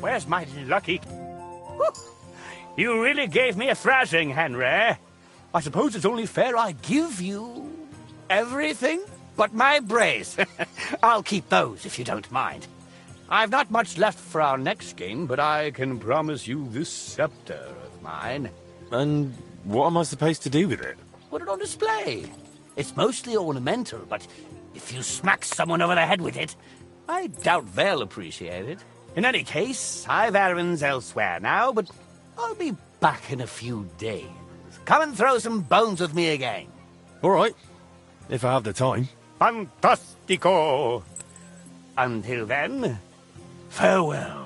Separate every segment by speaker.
Speaker 1: where's my lucky... Whew. You really gave me a thrashing, Henry. I suppose it's only fair I give you... everything but my brace. I'll keep those, if you don't mind. I've not much left for our next game, but I can promise you this scepter of mine.
Speaker 2: And what am I supposed to do with it?
Speaker 1: Put it on display. It's mostly ornamental, but if you smack someone over the head with it, I doubt they'll appreciate it. In any case, I've errands elsewhere now, but I'll be back in a few days. Come and throw some bones with me again.
Speaker 2: All right, if I have the time.
Speaker 1: Fantastico! Until then, farewell.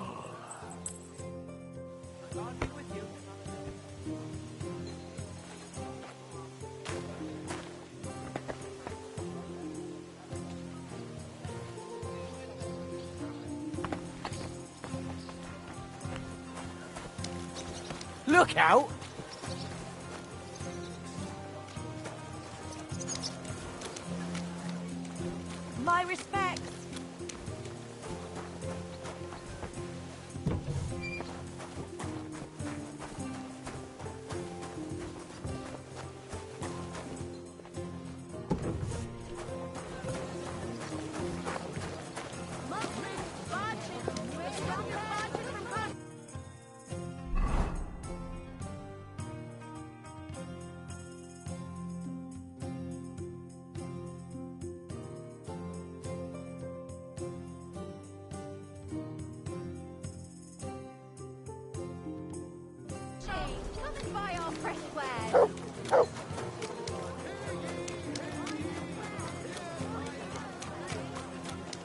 Speaker 1: Look out!
Speaker 3: My respects.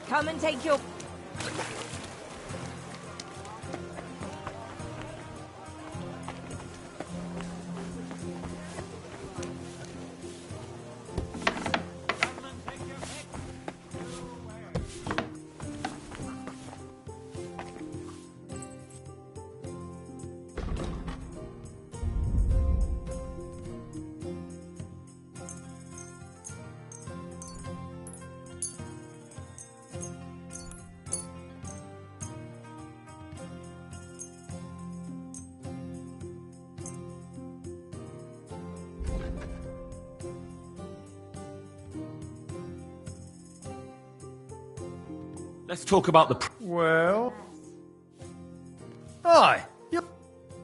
Speaker 3: Come and take your...
Speaker 2: Let's talk about the...
Speaker 4: Well... Aye. Yep.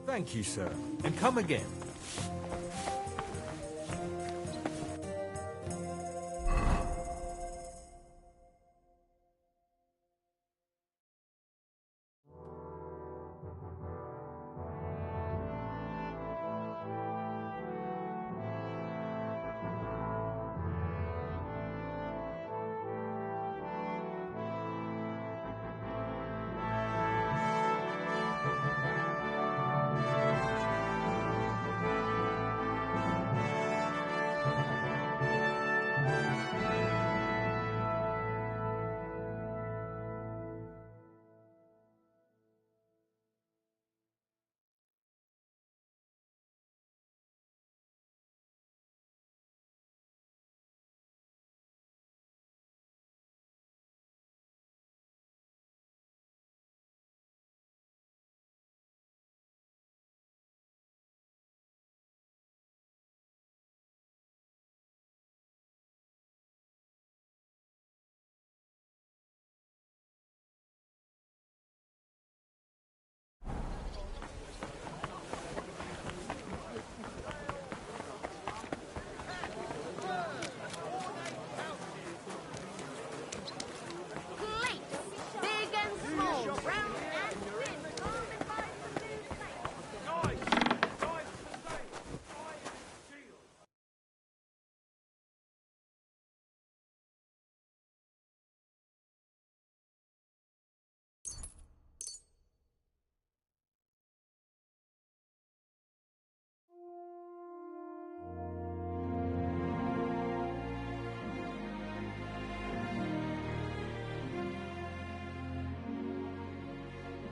Speaker 4: Thank you, sir. And come again.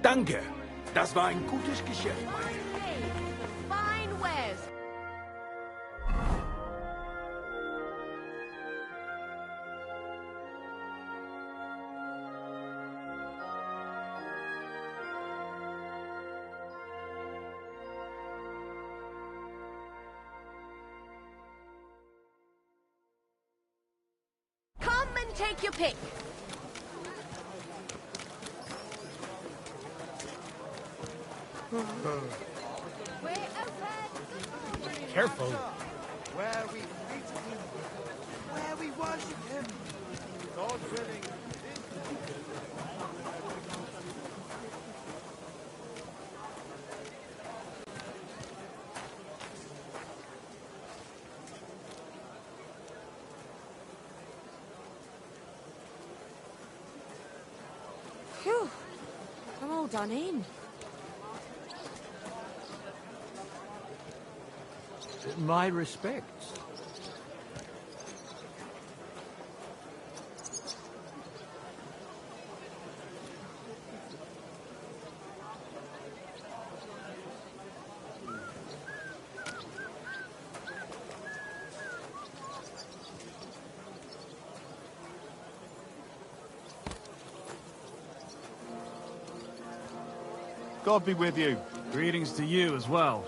Speaker 4: Danke. Das war ein gutes Geschäft, mein Herr.
Speaker 3: Hey, fine wares. take your pick. We're open.
Speaker 4: Careful.
Speaker 5: Where we meet him, where we worship him. God willing.
Speaker 3: Phew. I'm all done in.
Speaker 4: My respects.
Speaker 6: God be with you.
Speaker 7: Greetings to you as well.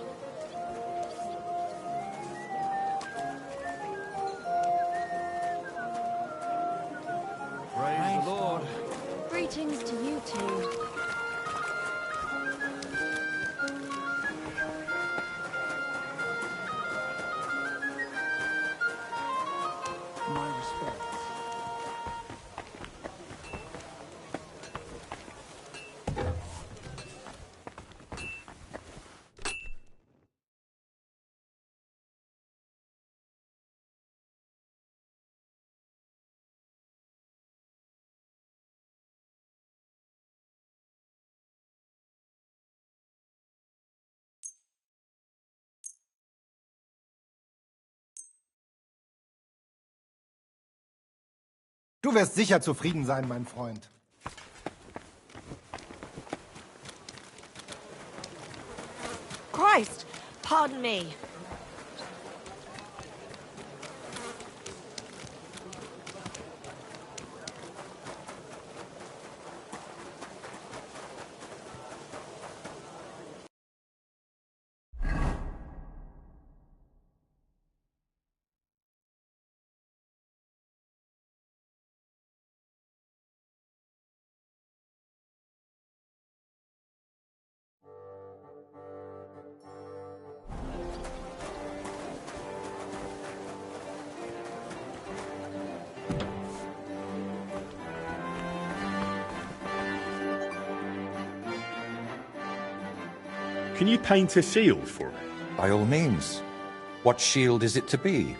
Speaker 4: Praise the Lord.
Speaker 3: Greetings to you too.
Speaker 5: My respects.
Speaker 8: Du wirst sicher zufrieden sein, mein Freund.
Speaker 3: Christ, pardon me.
Speaker 2: Can you paint a shield for me?
Speaker 9: By all means. What shield is it to be?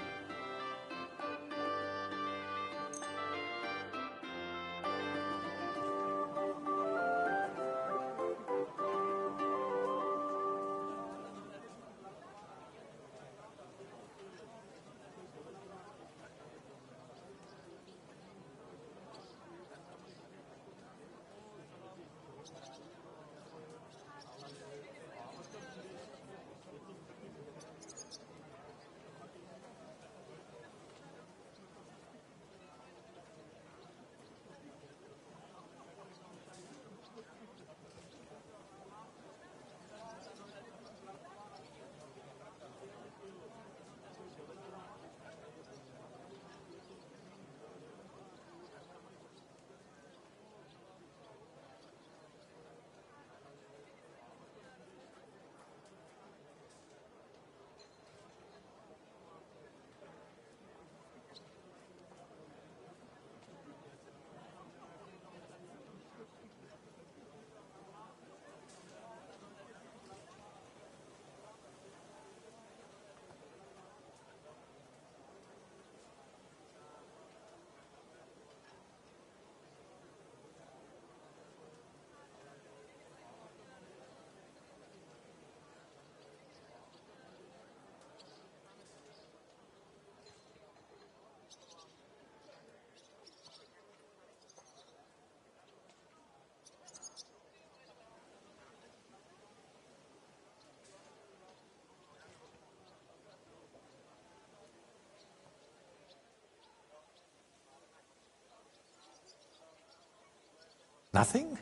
Speaker 9: Nothing?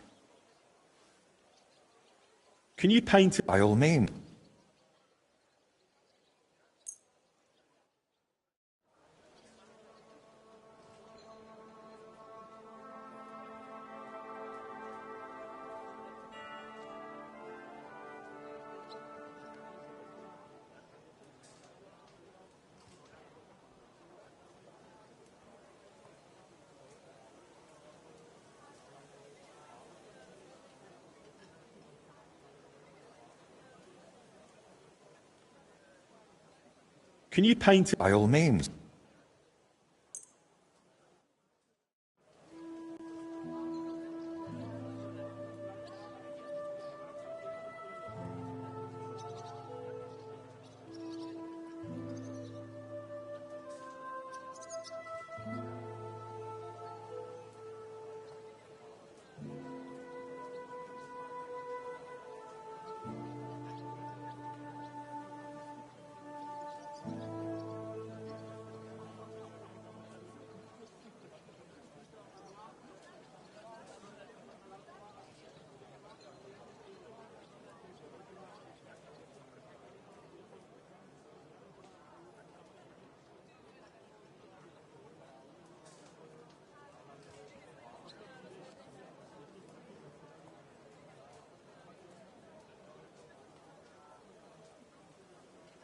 Speaker 2: Can you paint it?
Speaker 9: By all means.
Speaker 2: Can you paint...
Speaker 9: By all means.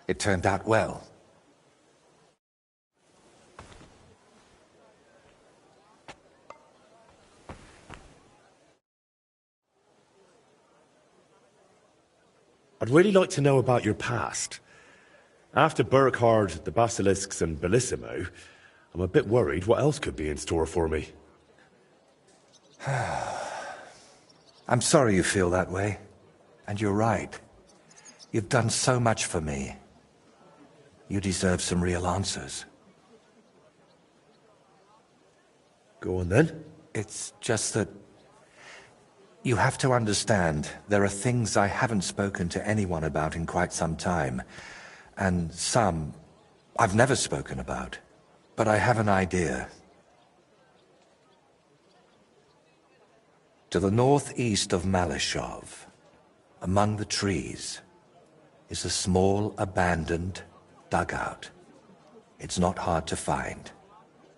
Speaker 9: It turned out well.
Speaker 2: I'd really like to know about your past. After Burkhard, the Basilisks and Bellissimo, I'm a bit worried what else could be in store for me.
Speaker 9: I'm sorry you feel that way. And you're right. You've done so much for me. You deserve some real answers.
Speaker 2: Go on then.
Speaker 9: It's just that you have to understand there are things I haven't spoken to anyone about in quite some time, and some I've never spoken about. But I have an idea. To the northeast of Malashov, among the trees, is a small abandoned dugout. It's not hard to find.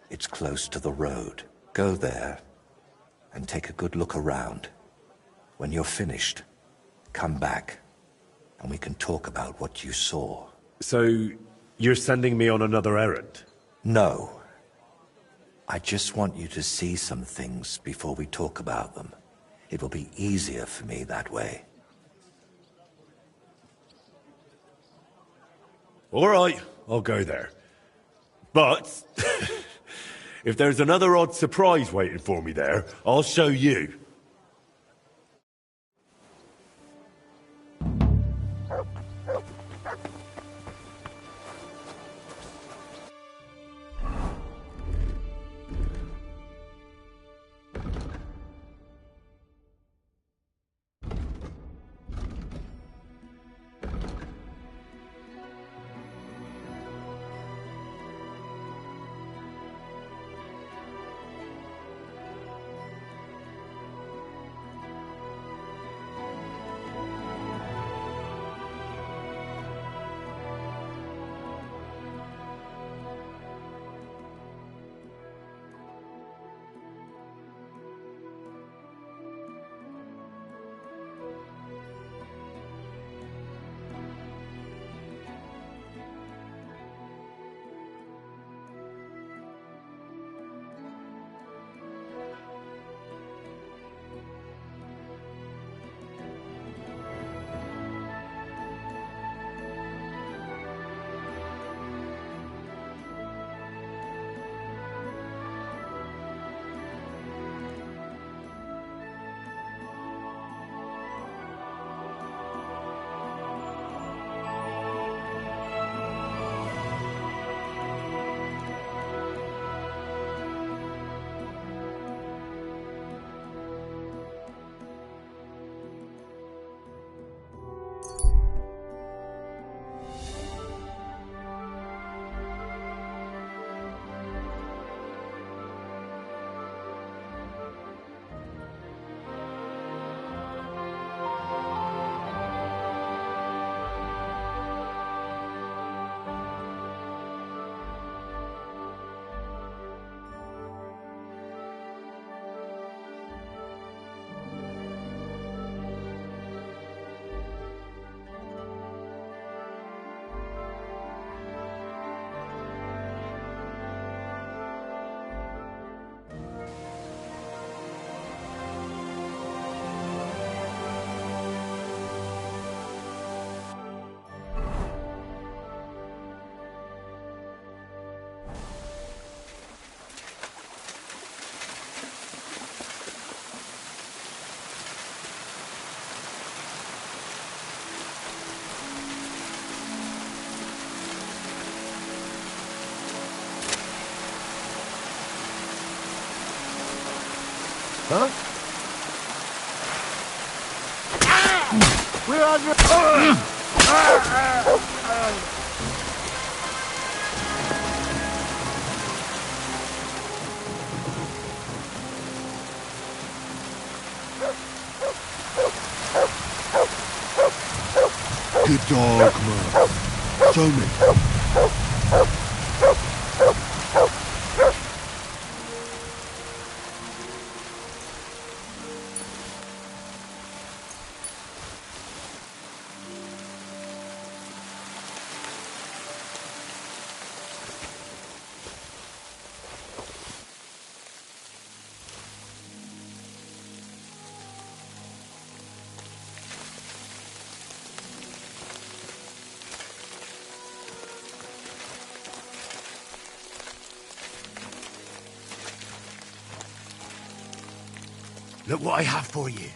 Speaker 9: It's close to the road. Go there and take a good look around. When you're finished, come back and we can talk about what you saw.
Speaker 2: So, you're sending me on another errand?
Speaker 9: No. I just want you to see some things before we talk about them. It will be easier for me that way.
Speaker 2: All right, I'll go there. But, if there's another odd surprise waiting for me there, I'll show you.
Speaker 8: Huh? We're under...
Speaker 6: Good dog, man. Show me.
Speaker 1: Look what I have for you.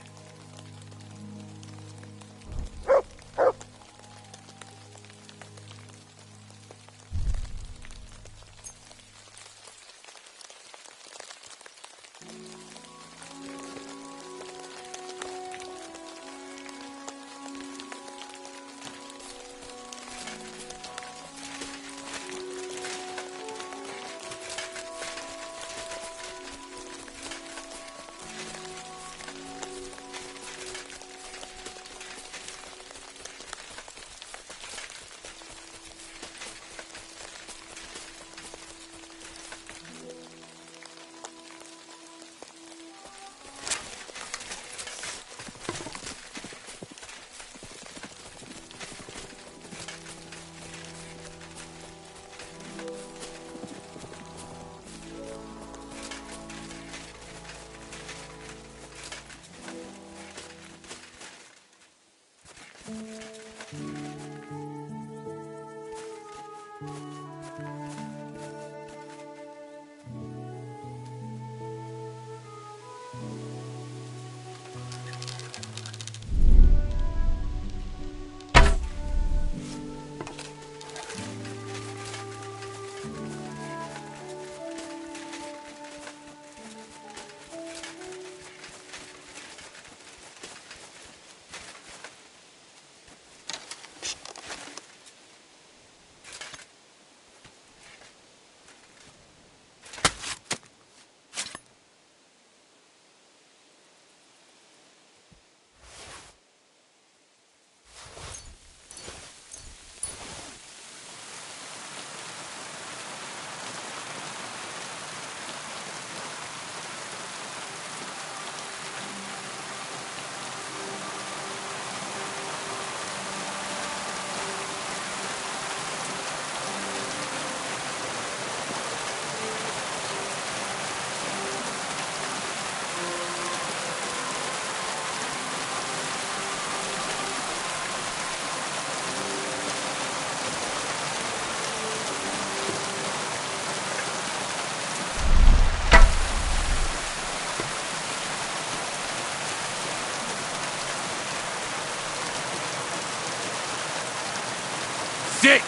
Speaker 1: Dick!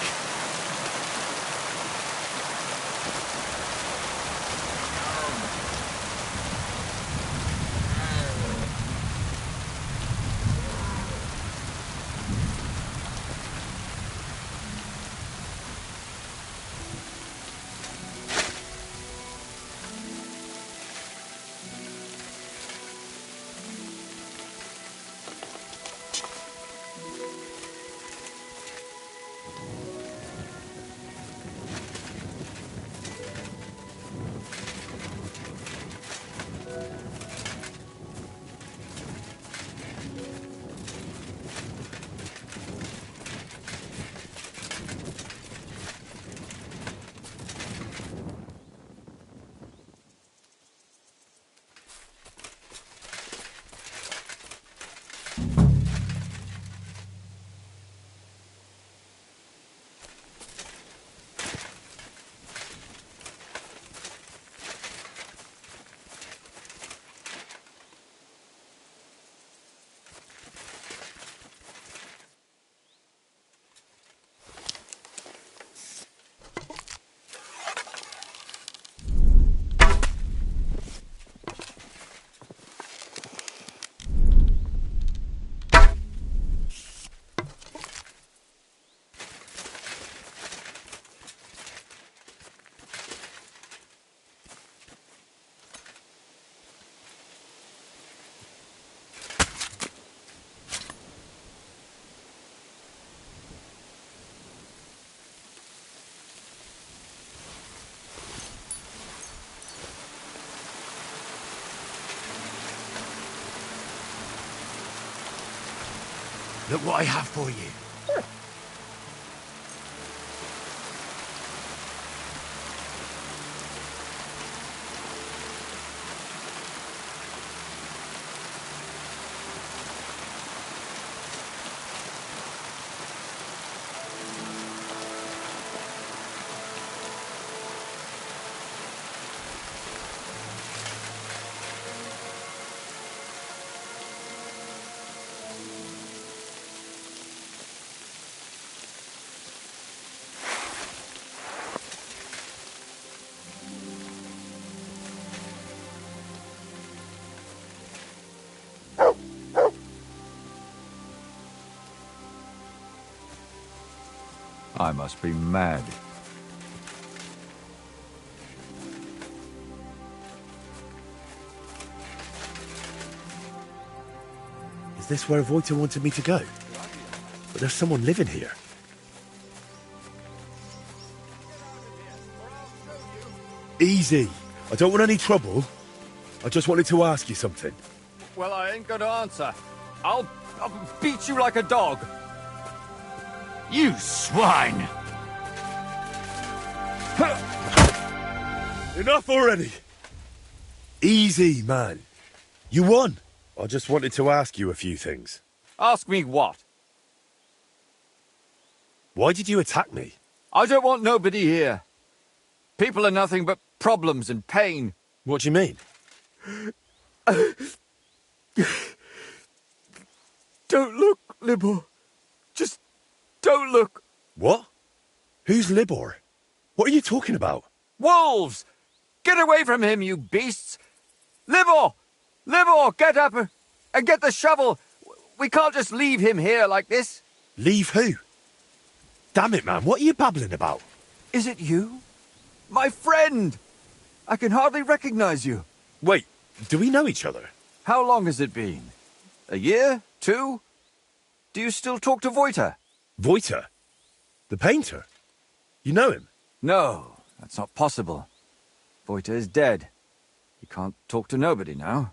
Speaker 1: Look what I have for you.
Speaker 4: I must be mad.
Speaker 2: Is this where Voita wanted me to go? But there's someone living here. Easy. I don't want any trouble. I just wanted to ask you something.
Speaker 4: Well, I ain't gonna answer. I'll beat you like a dog.
Speaker 1: You swine!
Speaker 2: Enough already! Easy, man. You won. I just wanted to ask you a few things.
Speaker 4: Ask me what?
Speaker 2: Why did you attack me?
Speaker 4: I don't want nobody here. People are nothing but problems and pain.
Speaker 2: What do you mean?
Speaker 4: Don't look, Libor. Just don't look.
Speaker 2: What? Who's Libor? What are you talking about?
Speaker 4: Wolves! Get away from him, you beasts! Libor! Libor, get up and get the shovel. We can't just leave him here like this.
Speaker 2: Leave who? Damn it, man, what are you babbling about?
Speaker 4: Is it you? My friend! I can hardly recognize you.
Speaker 2: Wait, do we know each other?
Speaker 4: How long has it been? A year? 2? Do you still talk to Voita?
Speaker 2: Voita? The painter? You know him?
Speaker 4: No, that's not possible. Voita is dead. He can't talk to nobody now.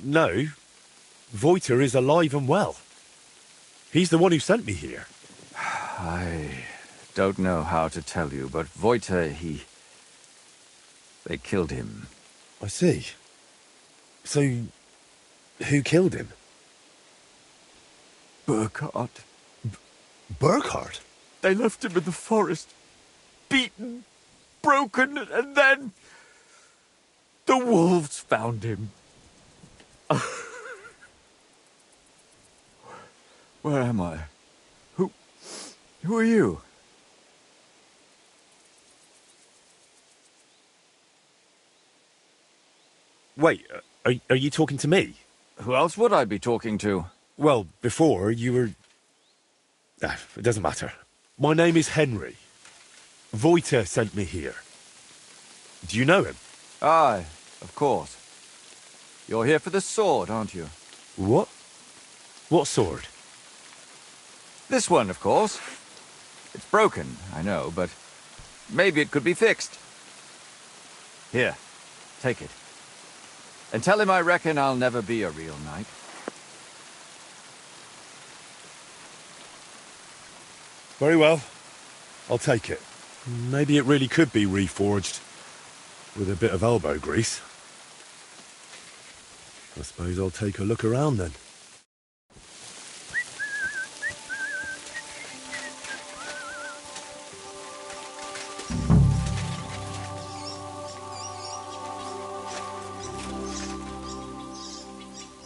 Speaker 2: No. Voita is alive and well. He's the one who sent me here.
Speaker 4: I don't know how to tell you, but Voita, they killed him.
Speaker 2: I see. So, who killed him?
Speaker 4: Burkhard.
Speaker 2: Burkhard?
Speaker 4: They left him in the forest. Beaten, broken, and then... the wolves found him. Where am I? Who are you?
Speaker 2: Wait, are you talking to me?
Speaker 4: Who else would I be talking to?
Speaker 2: Well, before you were... it doesn't matter. My name is Henry. Voita sent me here. Do you know him?
Speaker 4: Aye, of course. You're here for the sword, aren't you?
Speaker 2: What? What sword?
Speaker 4: This one, of course. It's broken, I know, but maybe it could be fixed. Here, take it. And tell him I reckon I'll never be a real knight.
Speaker 2: Very well. I'll take it. Maybe it really could be reforged. With a bit of elbow grease. I suppose I'll take a look around then.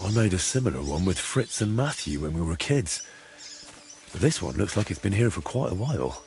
Speaker 2: I made a similar one with Fritz and Matthew when we were kids. But this one looks like it's been here for quite a while.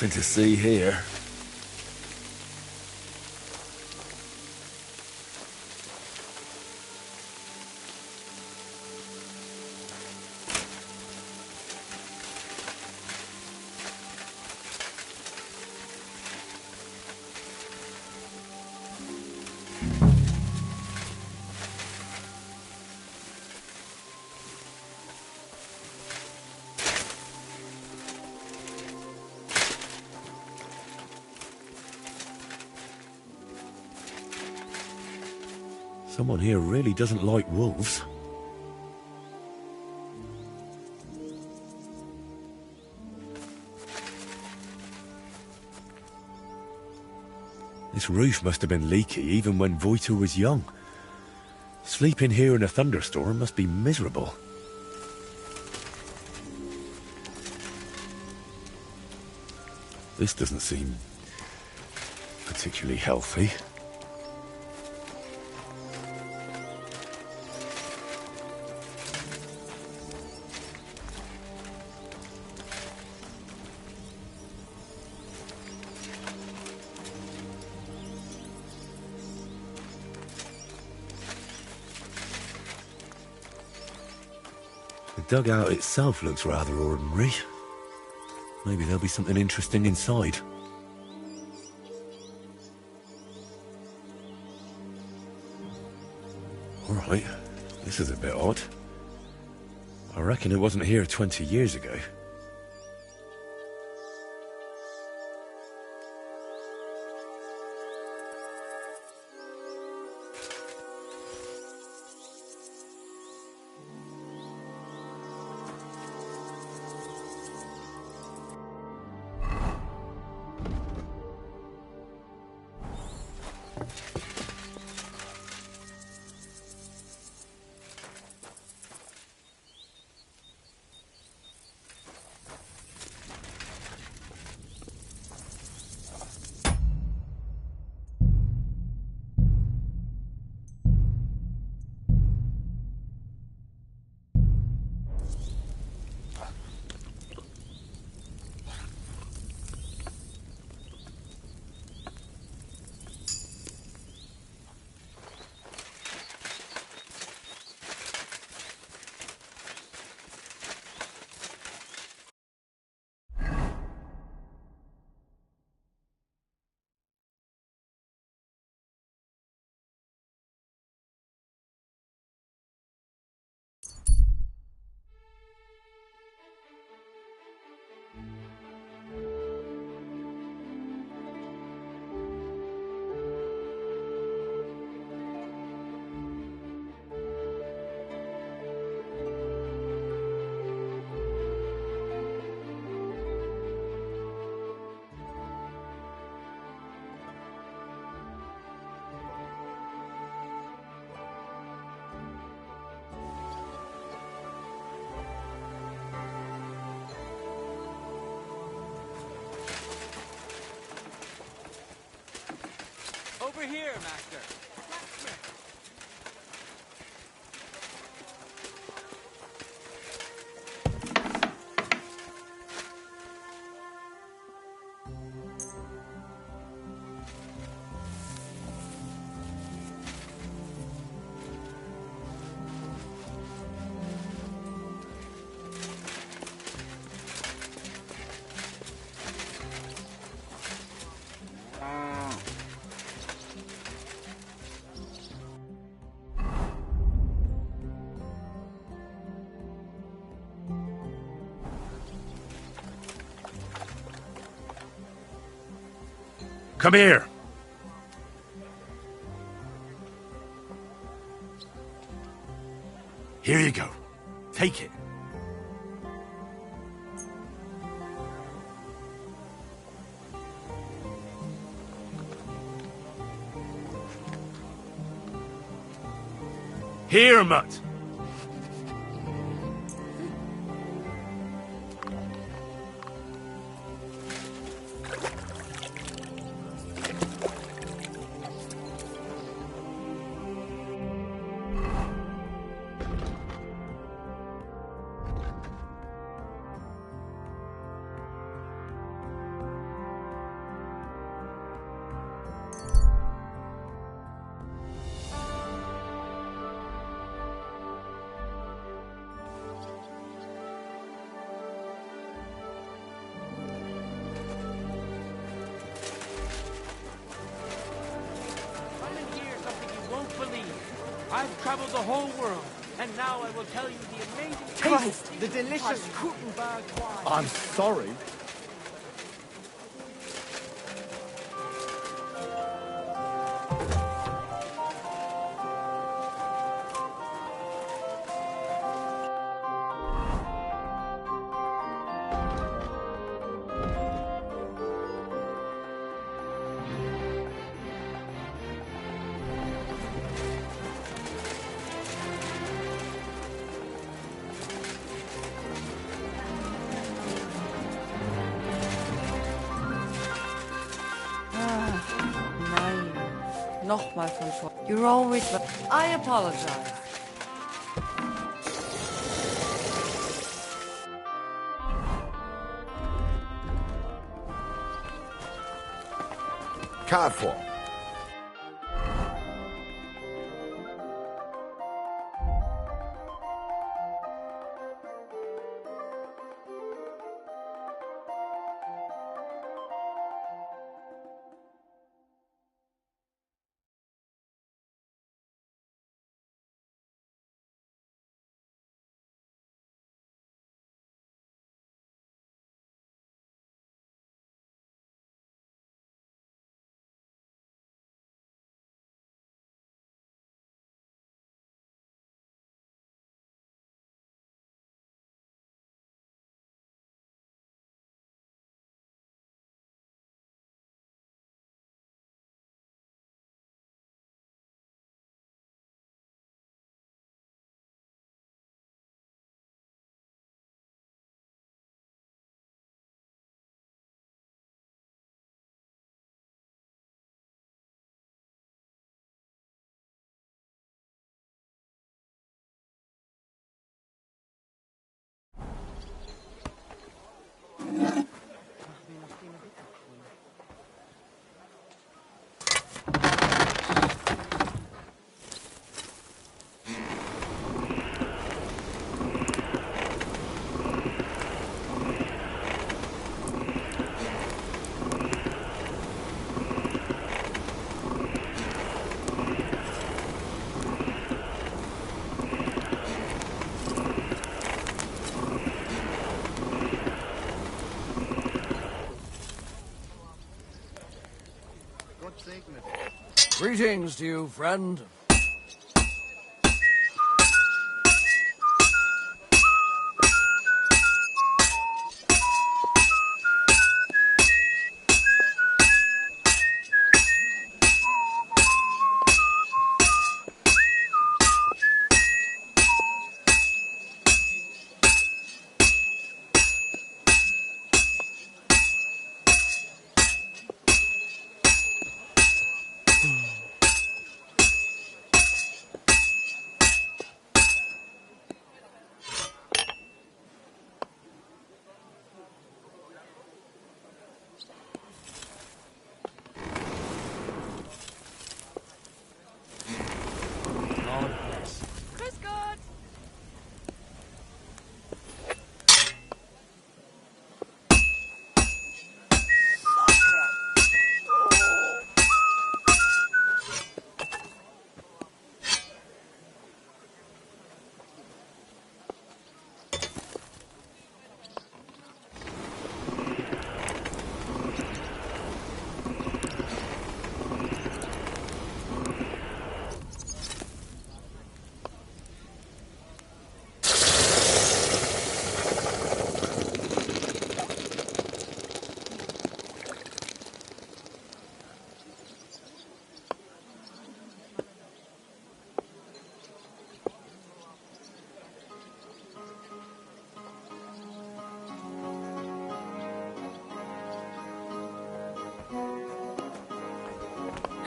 Speaker 2: Nothing to see here. Someone here really doesn't like wolves. This roof must have been leaky even when Voitor was young. Sleeping here in a thunderstorm must be miserable. This doesn't seem particularly healthy. The dugout itself looks rather ordinary. Maybe there'll be something interesting inside. Alright, this is a bit odd. I reckon it wasn't here 20 years ago.
Speaker 5: Over here, Master. Blacksmith.
Speaker 2: Come here! Here you go. Take it. Here, mutt.
Speaker 1: I've traveled the whole world, and now I will tell you the amazing
Speaker 5: Taste the delicious Gutenberg wine.
Speaker 6: I'm sorry.
Speaker 3: Nein. Nochmal von vorn. You're always... I apologize.
Speaker 6: Careful.
Speaker 5: Greetings to you, friend.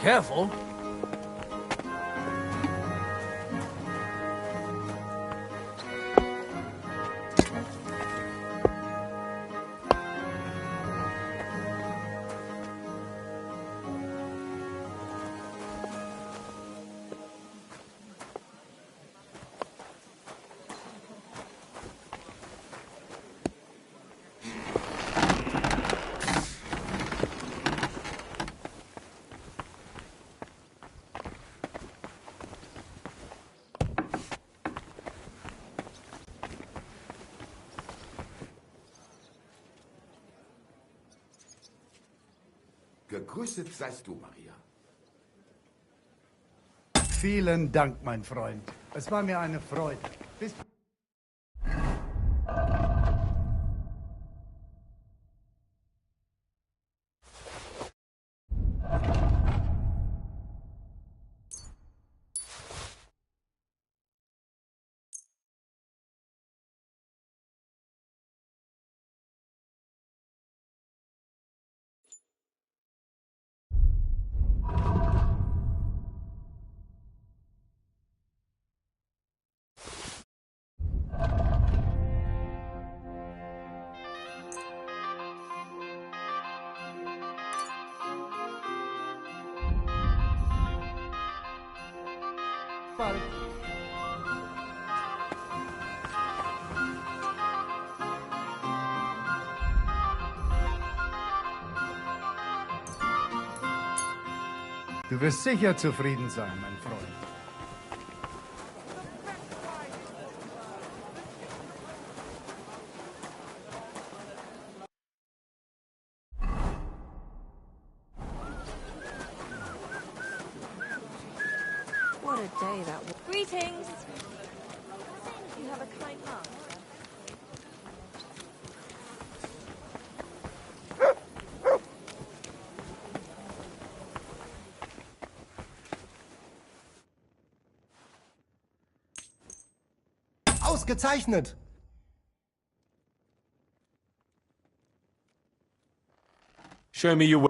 Speaker 5: Careful.
Speaker 10: Gegrüßet seist du, Maria.
Speaker 8: Vielen Dank, mein Freund. Es war mir eine Freude. Bis bald. Du wirst sicher zufrieden sein, mein Freund.
Speaker 3: What a day that was. Greetings! You have a kind heart.
Speaker 8: Ausgezeichnet!
Speaker 2: Show me your way.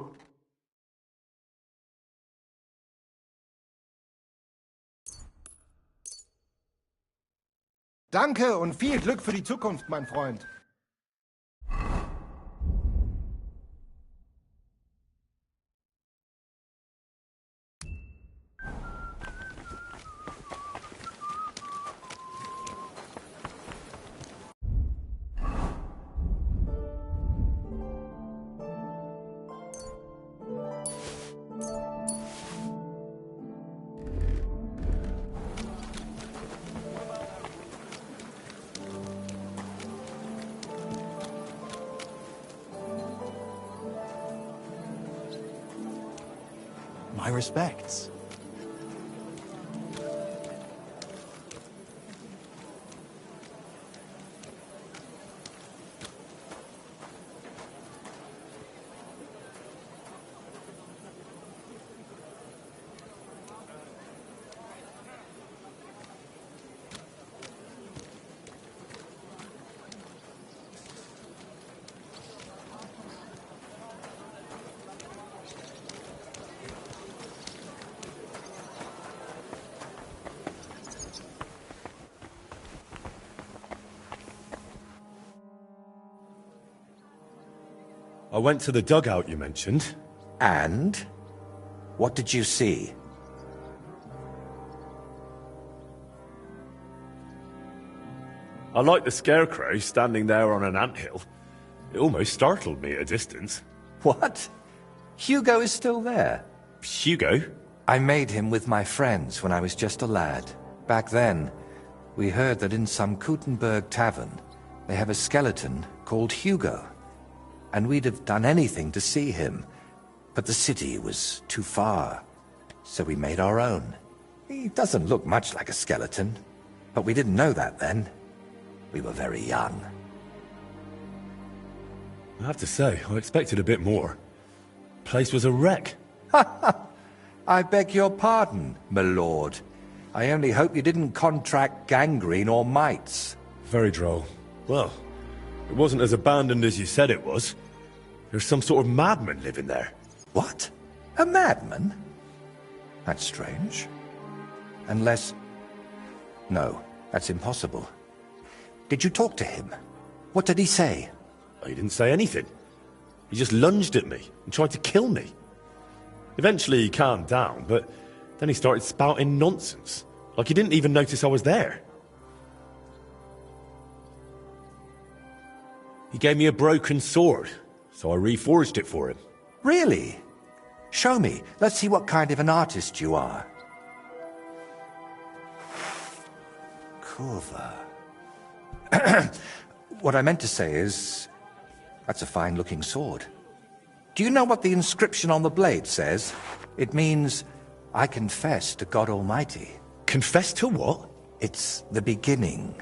Speaker 8: Danke und viel Glück für die Zukunft, mein Freund.
Speaker 11: My respects.
Speaker 2: I went to the dugout you mentioned.
Speaker 9: And? What did you see?
Speaker 2: I liked the scarecrow standing there on an anthill. It almost startled me at a distance.
Speaker 9: What? Hugo is still there?
Speaker 2: Hugo?
Speaker 9: I made him with my friends when I was just a lad. Back then, we heard that in some Kuttenberg tavern, they have a skeleton called Hugo. And we'd have done anything to see him. But the city was too far, so we made our own. He doesn't look much like a skeleton, but we didn't know that then. We were very young.
Speaker 2: I have to say, I expected a bit more. Place was a wreck.
Speaker 9: I beg your pardon, my lord. I only hope you didn't contract gangrene or mites.
Speaker 2: Very droll. Well, it wasn't as abandoned as you said it was. There's some sort of madman living there.
Speaker 9: What? A madman? That's strange. Unless... No, that's impossible. Did you talk to him? What did he say?
Speaker 2: He didn't say anything. He just lunged at me and tried to kill me. Eventually he calmed down, but then he started spouting nonsense. Like he didn't even notice I was there. He gave me a broken sword, so I reforged it for him.
Speaker 9: Really? Show me. Let's see what kind of an artist you are. Kurva. What I meant to say is... That's a fine-looking sword. Do you know what the inscription on the blade says? It means, I confess to God Almighty.
Speaker 2: Confess to what?
Speaker 9: It's the beginning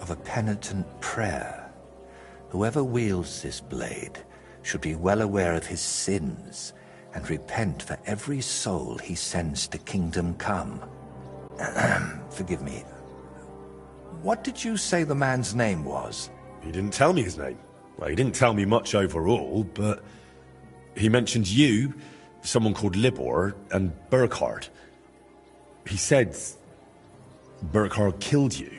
Speaker 9: of a penitent prayer. Whoever wields this blade should be well aware of his sins and repent for every soul he sends to kingdom come. Forgive me. What did you say the man's name was?
Speaker 2: He didn't tell me his name. Well, he didn't tell me much overall, but he mentioned you, someone called Libor, and Burkhard. He said Burkhard killed you.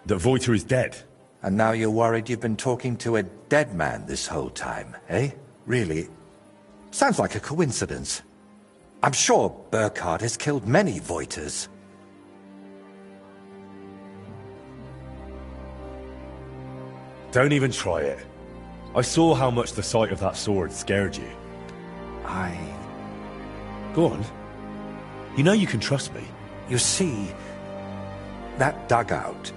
Speaker 2: That Voiter is dead.
Speaker 9: And now you're worried you've been talking to a dead man this whole time, eh? Really? Sounds like a coincidence. I'm sure Burkhard has killed many Voiters.
Speaker 2: Don't even try it. I saw how much the sight of that sword scared you. Go on. You know you can trust me.
Speaker 9: You see, that dugout,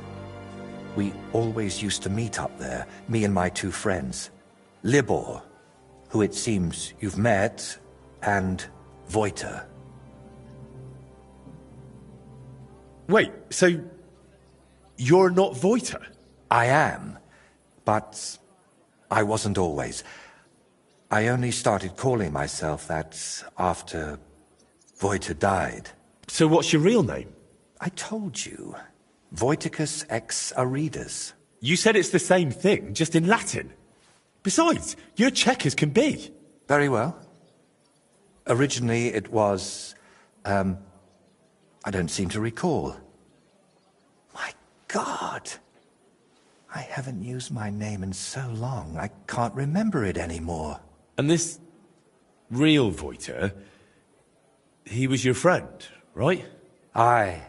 Speaker 9: we always used to meet up there, me and my two friends. Libor, who it seems you've met, and Voiter.
Speaker 2: Wait, so you're not Voiter?
Speaker 9: I am, but I wasn't always. I only started calling myself that after Voiter died.
Speaker 2: So what's your real name?
Speaker 9: I told you. Voiticus ex Aridus.
Speaker 2: You said it's the same thing, just in Latin. Besides, you're Czech as can be.
Speaker 9: Very well. Originally it was, I don't seem to recall. My God! I haven't used my name in so long, I can't remember it anymore.
Speaker 2: And this real Voiter, he was your friend, right?
Speaker 9: Aye.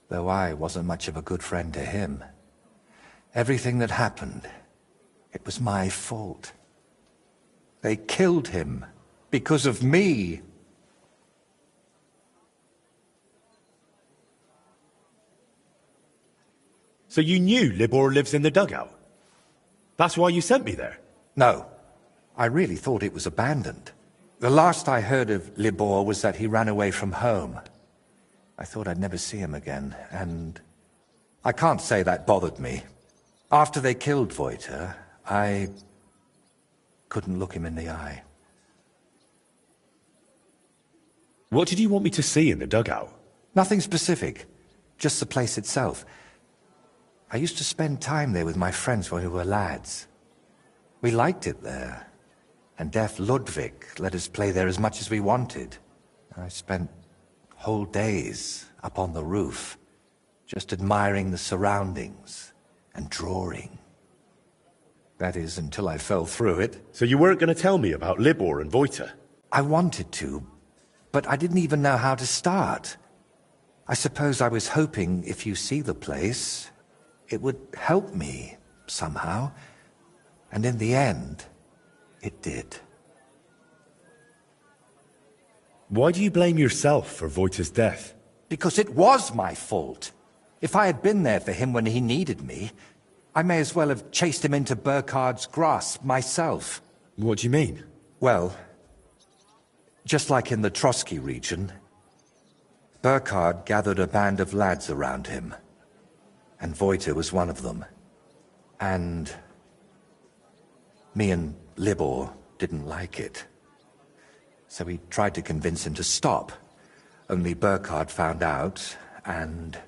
Speaker 9: Though I wasn't much of a good friend to him. Everything that happened, it was my fault. They killed him because of me.
Speaker 2: So you knew Libor lives in the dugout? That's why you sent me there?
Speaker 9: No. I really thought it was abandoned. The last I heard of Libor was that he ran away from home. I thought I'd never see him again, and I can't say that bothered me. After they killed Voiter, I couldn't look him in the eye.
Speaker 2: What did you want me to see in the dugout?
Speaker 9: Nothing specific, just the place itself. I used to spend time there with my friends when we were lads. We liked it there, and deaf Ludwig let us play there as much as we wanted. I spent whole days up on the roof, just admiring the surroundings and drawing. That is, until I fell through it.
Speaker 2: So you weren't going to tell me about Libor and Voiter?
Speaker 9: I wanted to, but I didn't even know how to start. I suppose I was hoping if you see the place, it would help me somehow. And in the end, it did.
Speaker 2: Why do you blame yourself for Voiter's death?
Speaker 9: Because it was my fault. If I had been there for him when he needed me, I may as well have chased him into Burkhard's grasp myself.
Speaker 2: What do you mean?
Speaker 9: Well, just like in the Trotsky region, Burkhard gathered a band of lads around him, and Voiter was one of them. And me and Libor didn't like it. So we tried to convince him to stop. Only Burkhard found out, and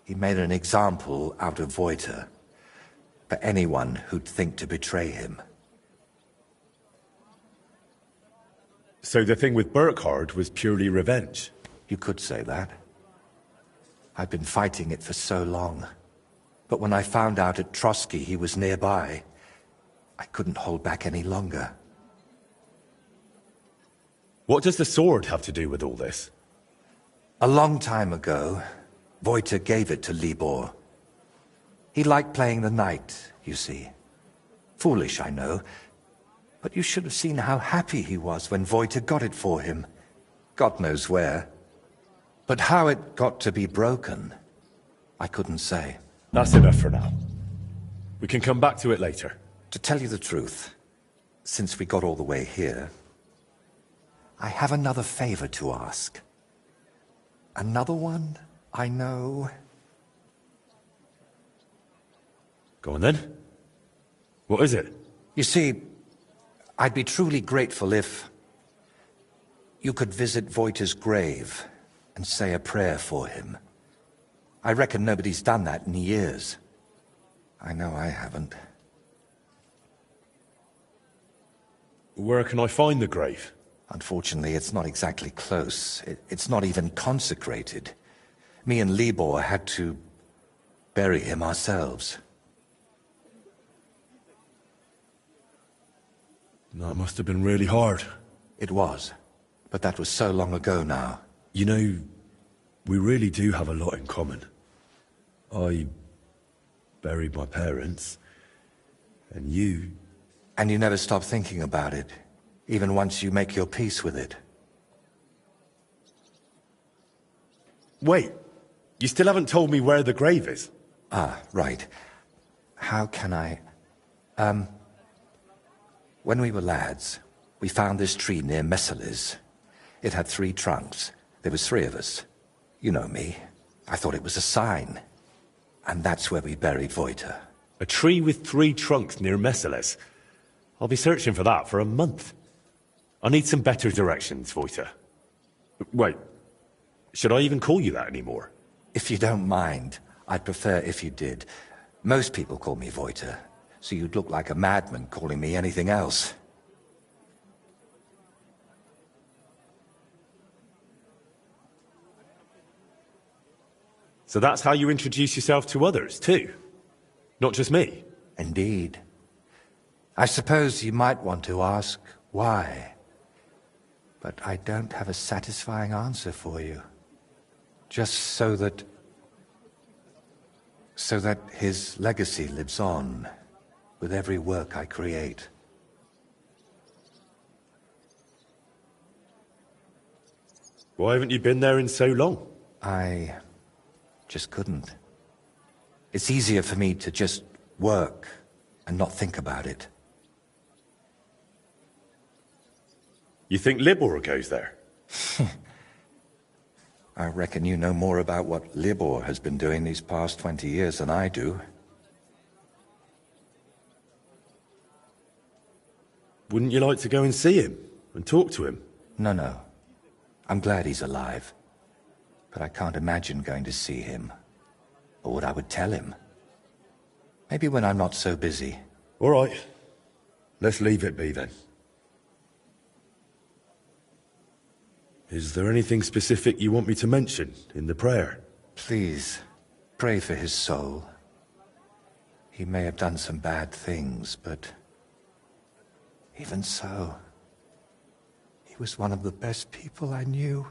Speaker 9: he made an example out of Voiter for anyone who'd think to betray him.
Speaker 2: So the thing with Burkhard was purely revenge?
Speaker 9: You could say that. I'd been fighting it for so long. But when I found out at Trotsky he was nearby, I couldn't hold back any longer.
Speaker 2: What does the sword have to do with all this?
Speaker 9: A long time ago, Voiter gave it to Libor. He liked playing the knight, you see. Foolish, I know, but you should have seen how happy he was when Voiter got it for him. God knows where. But how it got to be broken, I couldn't say.
Speaker 2: That's enough for now. We can come back to it later.
Speaker 9: To tell you the truth, since we got all the way here, I have another favor to ask. Another one, I know.
Speaker 2: Go on then. What is it?
Speaker 9: You see, I'd be truly grateful if you could visit Voiter's grave and say a prayer for him. I reckon nobody's done that in years. I know I haven't.
Speaker 2: Where can I find the grave?
Speaker 9: Unfortunately, it's not exactly close. It's not even consecrated. Me and Libor had to bury him ourselves.
Speaker 2: That must have been really hard.
Speaker 9: It was, but that was so long ago now.
Speaker 2: You know, we really do have a lot in common. I buried my parents, and you...
Speaker 9: And you never stop thinking about it, even once you make your peace with it.
Speaker 2: Wait, you still haven't told me where the grave is?
Speaker 9: Ah, right. How can I... When we were lads, we found this tree near Messeles. It had 3 trunks. There was 3 of us. You know me. I thought it was a sign. And that's where we buried Voiter.
Speaker 2: A tree with 3 trunks near Messeles? I'll be searching for that for a month. I need some better directions, Voiter. Wait, should I even call you that anymore?
Speaker 9: If you don't mind, I'd prefer if you did. Most people call me Voiter, so you'd look like a madman calling me anything else.
Speaker 2: So that's how you introduce yourself to others, too? Not just me?
Speaker 9: Indeed. I suppose you might want to ask why. But I don't have a satisfying answer for you. Just so that his legacy lives on with every work I create.
Speaker 2: Why haven't you been there in so long?
Speaker 9: I just couldn't. It's easier for me to just work and not think about it.
Speaker 2: You think Libor goes there?
Speaker 9: I reckon you know more about what Libor has been doing these past 20 years than I do.
Speaker 2: Wouldn't you like to go and see him and talk to him?
Speaker 9: No. I'm glad he's alive. But I can't imagine going to see him. Or what I would tell him. Maybe when I'm not so busy.
Speaker 2: All right. Let's leave it be then. Is there anything specific you want me to mention in the prayer?
Speaker 9: Please, pray for his soul. He may have done some bad things, but even so, he was one of the best people I knew.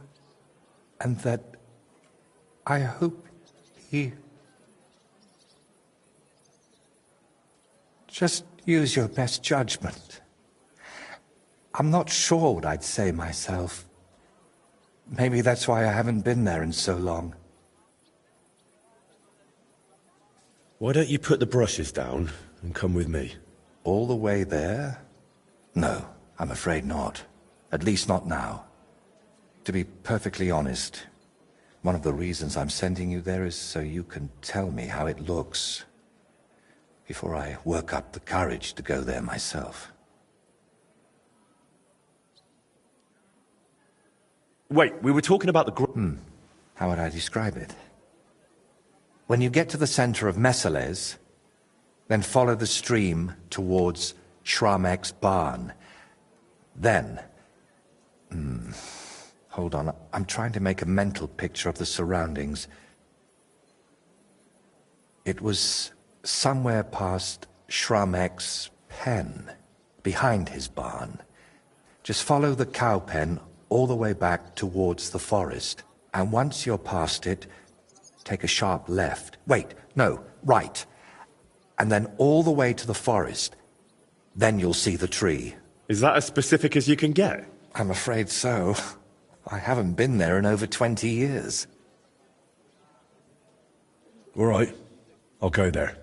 Speaker 9: And that I hope he... Just use your best judgment. I'm not sure what I'd say myself. Maybe that's why I haven't been there in so long.
Speaker 2: Why don't you put the brushes down and come with me?
Speaker 9: All the way there? No, I'm afraid not. At least not now. To be perfectly honest, one of the reasons I'm sending you there is so you can tell me how it looks before I work up the courage to go there myself.
Speaker 2: Wait, we were talking about the
Speaker 9: How would I describe it? When you get to the center of Messeles, then follow the stream towards Shramek's barn. Then... Hold on, I'm trying to make a mental picture of the surroundings. It was somewhere past Shramek's pen, behind his barn. Just follow the cow pen all the way back towards the forest. And once you're past it, take a sharp left. Wait, no, right. And then all the way to the forest. Then you'll see the tree.
Speaker 2: Is that as specific as you can get?
Speaker 9: I'm afraid so. I haven't been there in over 20 years.
Speaker 2: All right, I'll go there.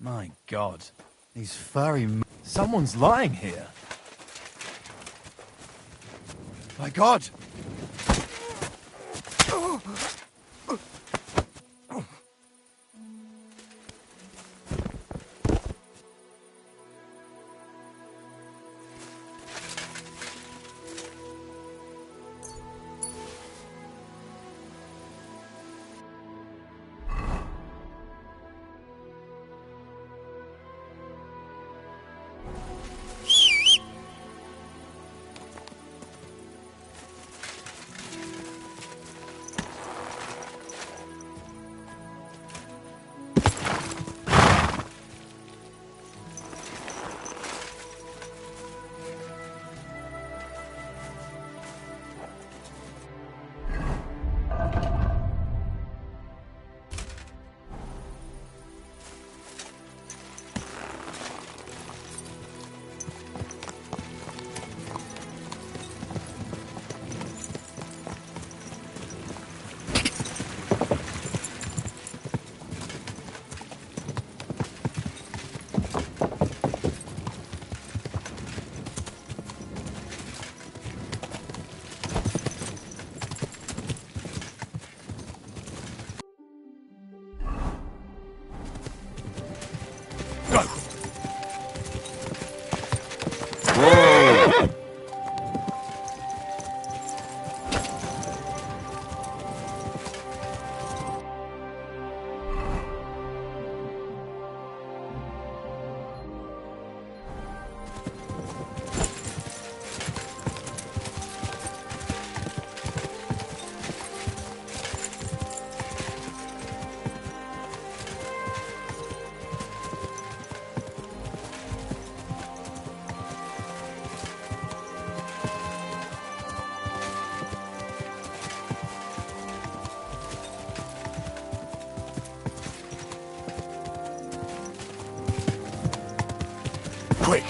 Speaker 11: My God. These furry... Someone's lying here. My God!
Speaker 1: Quick!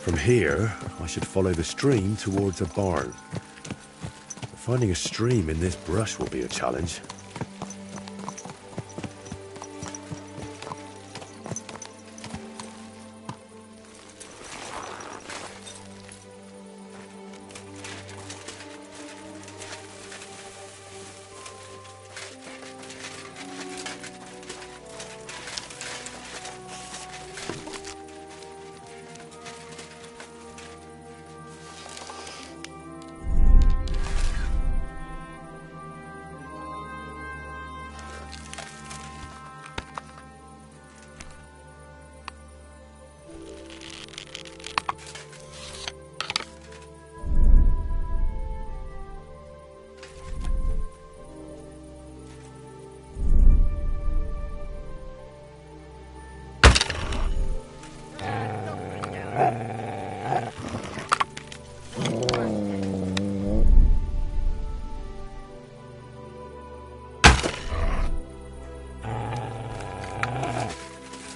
Speaker 2: From here, I should follow the stream towards a barn. Finding a stream in this brush will be a challenge.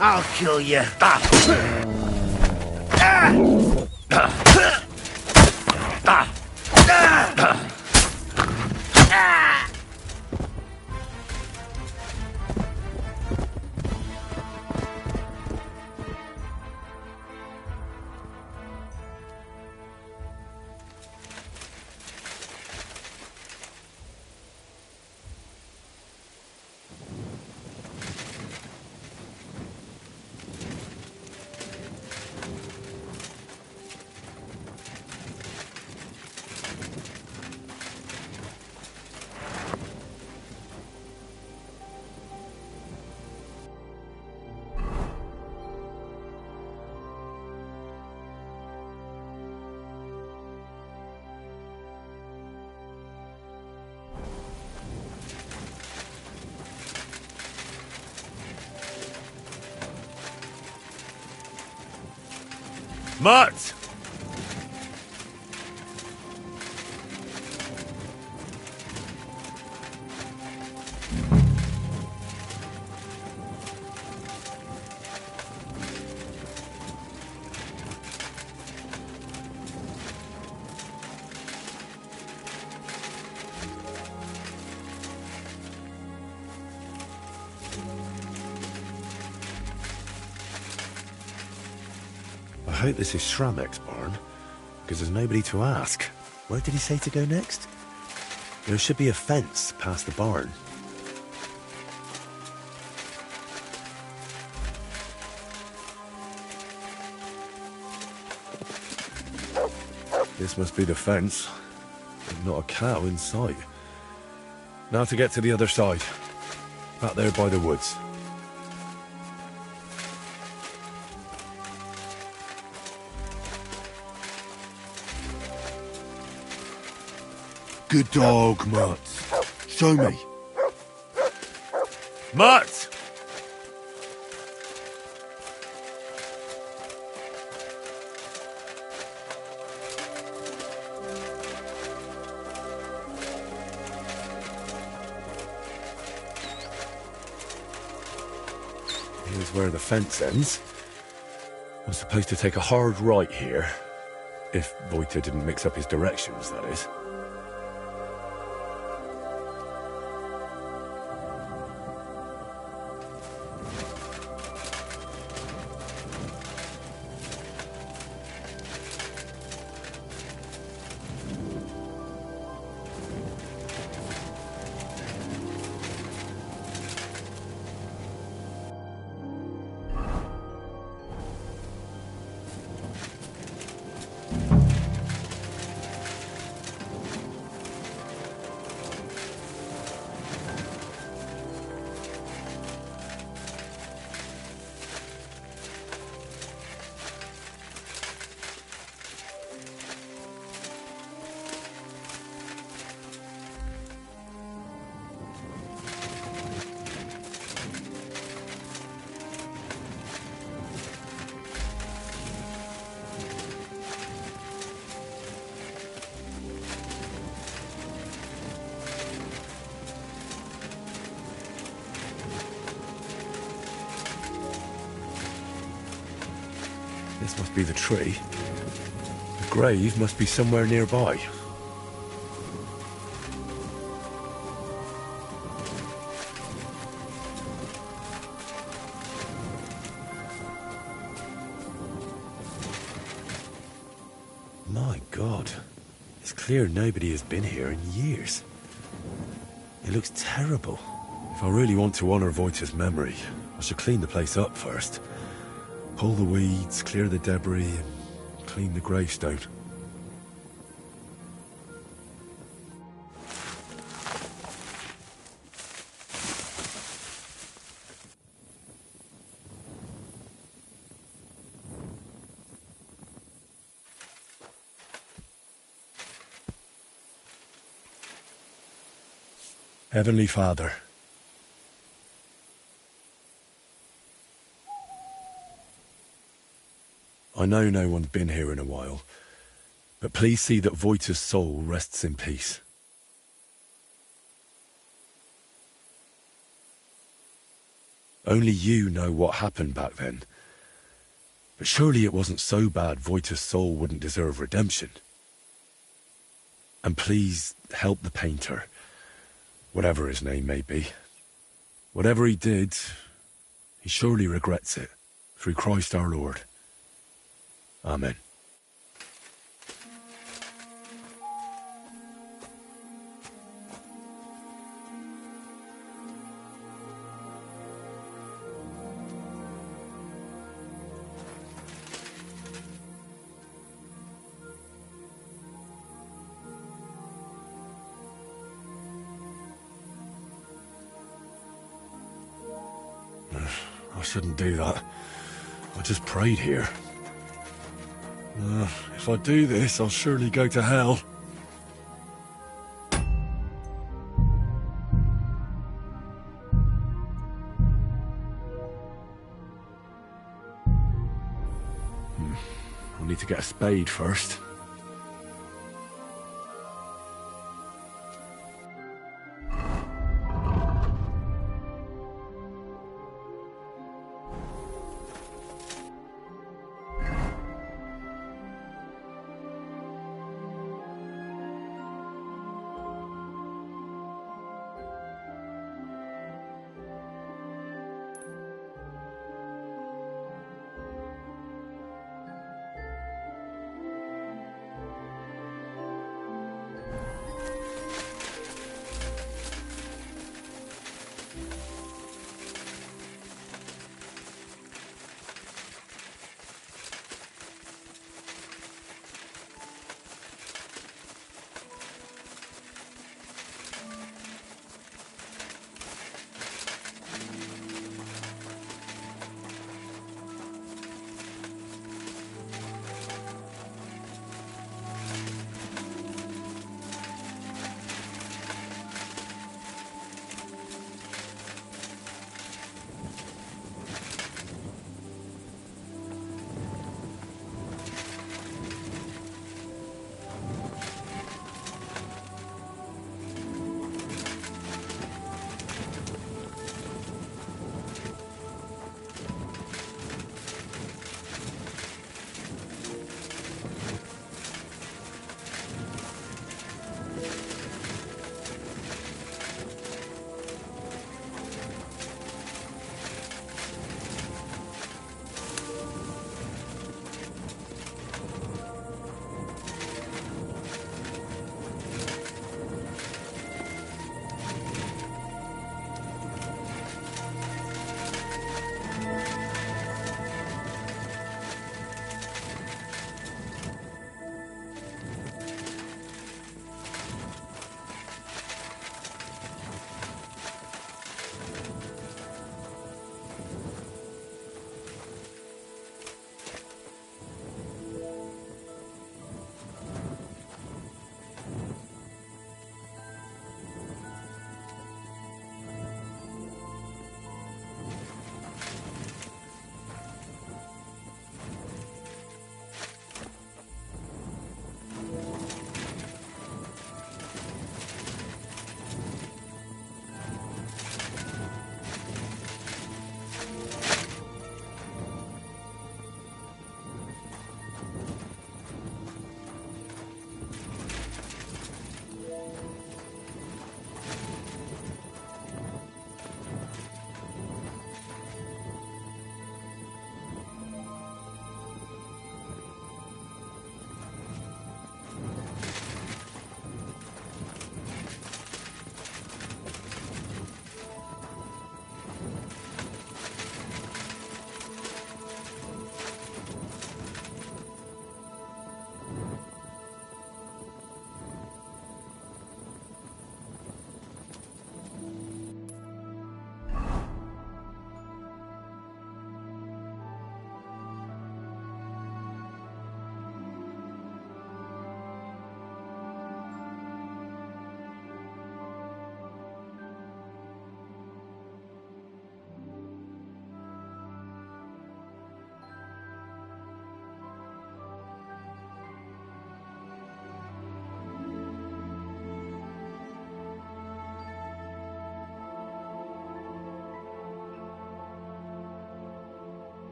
Speaker 1: I'll kill you.
Speaker 2: Mutt! I hope this is Shramek's barn, because there's nobody to ask. Where did he say to go next? There should be a fence past the barn. This must be the fence. There's not a cow in sight. Now to get to the other side. Back there by the woods.
Speaker 6: Good dog, Mutt. Show me.
Speaker 2: Mutt! Here's where the fence ends. I'm supposed to take a hard right here. If Voita didn't mix up his directions, that is. This must be the tree. The grave must be somewhere nearby. My God. It's clear nobody has been here in years. It looks terrible. If I really want to honor Voita's memory, I should clean the place up first. Pull the weeds, clear the debris, and clean the gravestone. Heavenly Father, I know no one's been here in a while, but please see that Voita's soul rests in peace. Only you know what happened back then. But surely it wasn't so bad Voita's soul wouldn't deserve redemption. And please help the painter, whatever his name may be. Whatever he did, he surely regrets it, through Christ our Lord. Amen. I shouldn't do that. I just prayed here. If I do this, I'll surely go to hell. I'll need to get a spade first.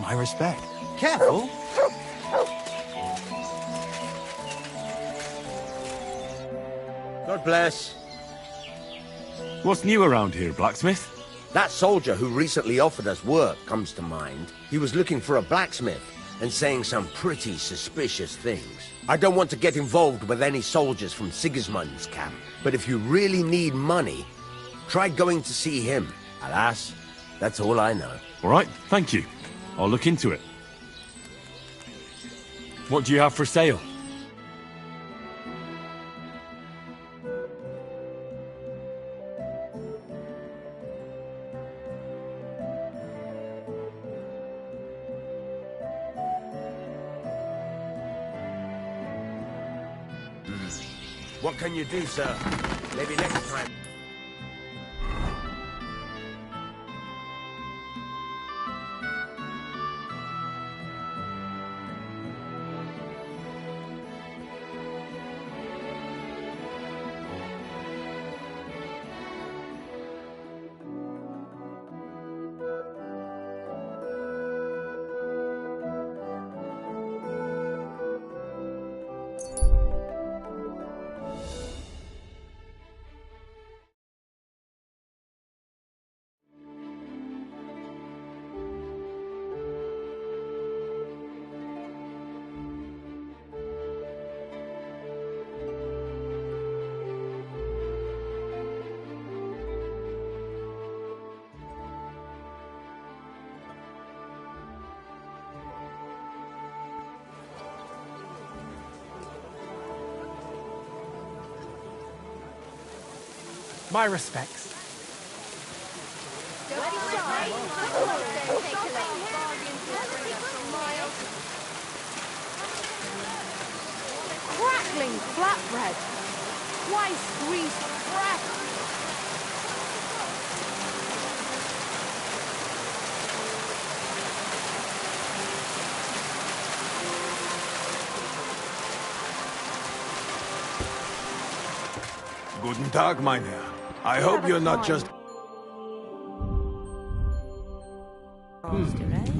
Speaker 11: My respect. Careful.
Speaker 12: God bless.
Speaker 2: What's new around here, blacksmith?
Speaker 12: That soldier who recently offered us work comes to mind. He was looking for a blacksmith and saying some pretty suspicious things. I don't want to get involved with any soldiers from Sigismund's camp, but if you really need money, try going to see him. Alas, that's all I know.
Speaker 2: All right, thank you. I'll look into it. What do you have for sale?
Speaker 12: What can you do, sir? Maybe next time.
Speaker 11: My respects.
Speaker 3: Crackling flatbread. Twice greased fresh.
Speaker 6: Guten Tag, mein Herr. I hope you're not just...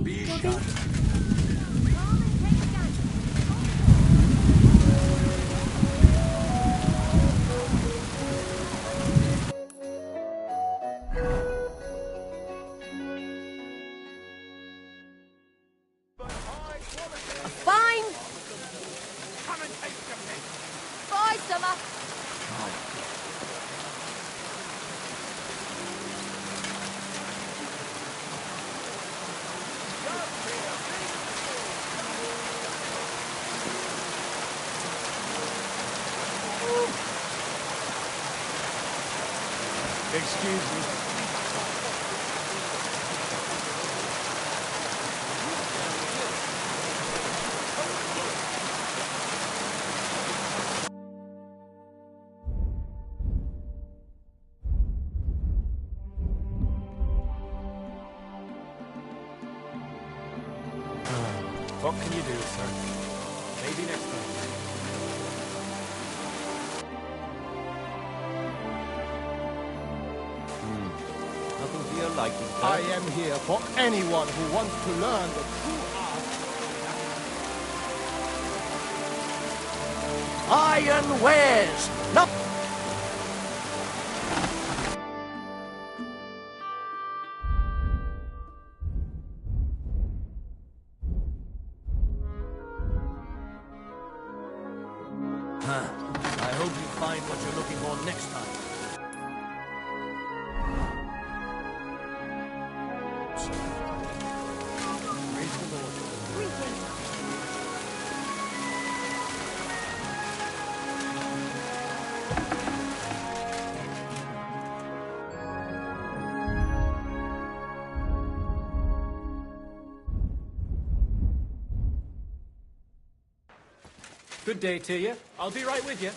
Speaker 6: Be shot.
Speaker 3: Fine. Bye, Summer.
Speaker 11: Excuse me. What can you do, sir? Maybe next time.
Speaker 1: Nothing to your liking, sir.
Speaker 13: I am here for anyone who wants to learn the true art.
Speaker 12: Iron wares! Not...
Speaker 1: I hope you find what you're looking for next time.
Speaker 11: Praise the Lord. Good day to you. I'll be right with you.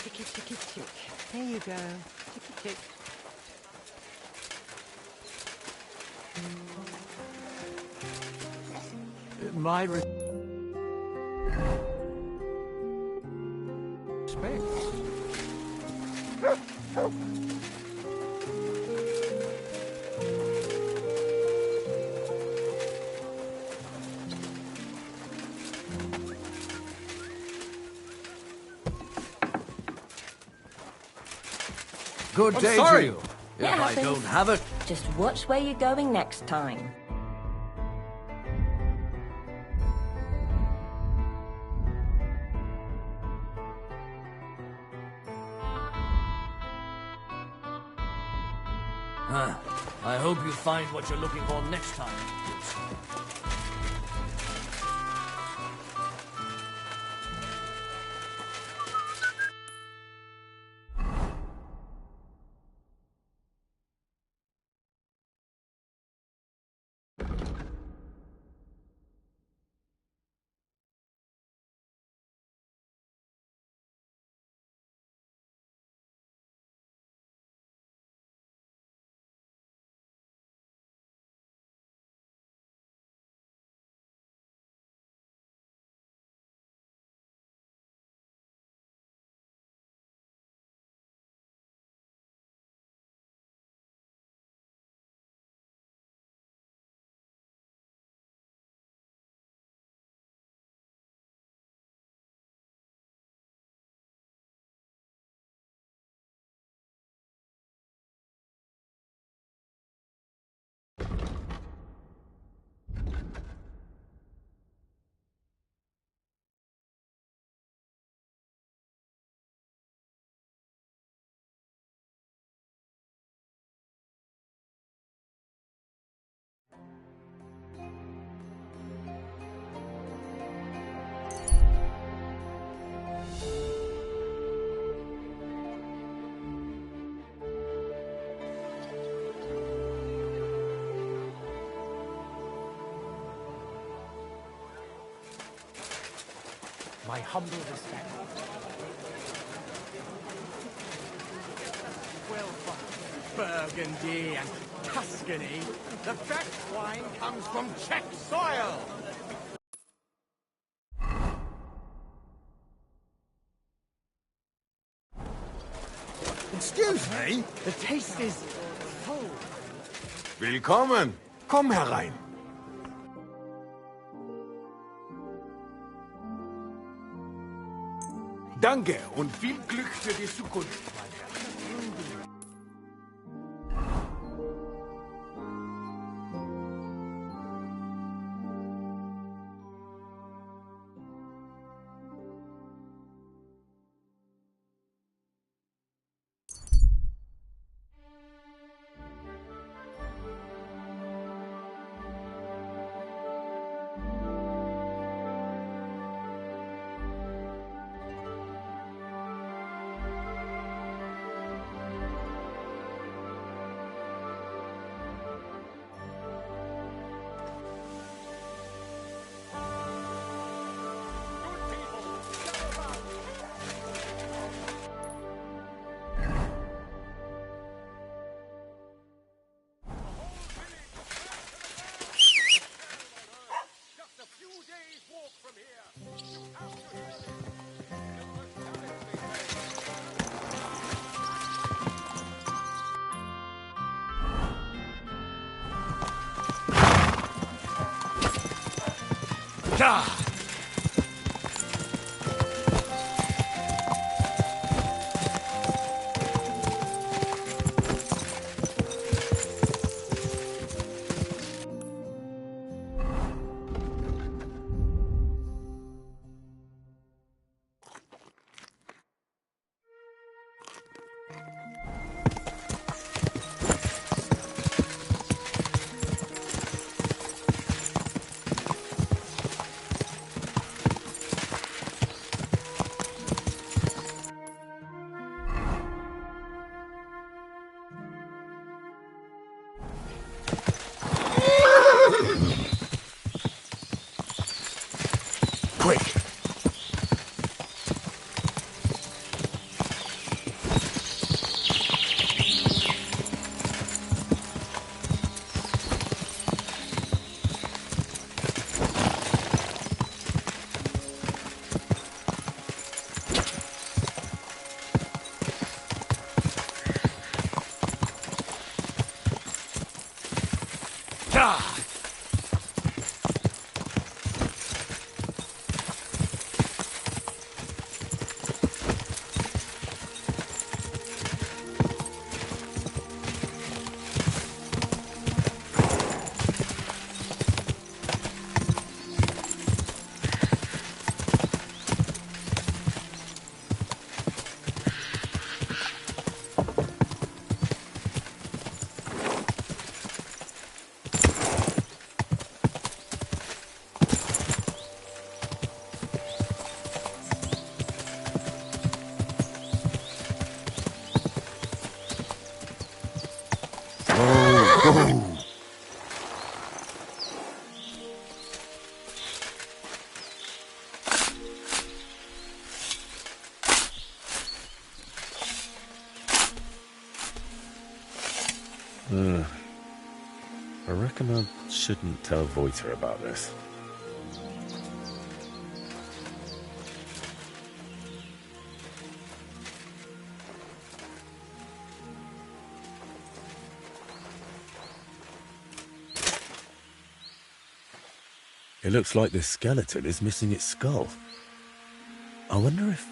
Speaker 14: Ticky, ticky, tick. There you go. Ticky, tick.
Speaker 15: Good
Speaker 16: I'm
Speaker 15: day
Speaker 16: sorry.
Speaker 15: to you.
Speaker 3: It
Speaker 15: If I
Speaker 3: happens.
Speaker 15: don't have it,
Speaker 3: Just watch where you're going next time.
Speaker 16: I hope you find what you're looking for next time.
Speaker 1: My humble respect.
Speaker 5: Burgundy and Tuscany. The best wine comes from Czech soil.
Speaker 6: Excuse me?
Speaker 5: The taste is full.
Speaker 6: Willkommen. Komm herein. Danke und viel Glück für die Zukunft, mein Herr.
Speaker 1: Da!
Speaker 2: I reckon I shouldn't tell Voiter about this. It looks like this skeleton is missing its skull. I wonder if...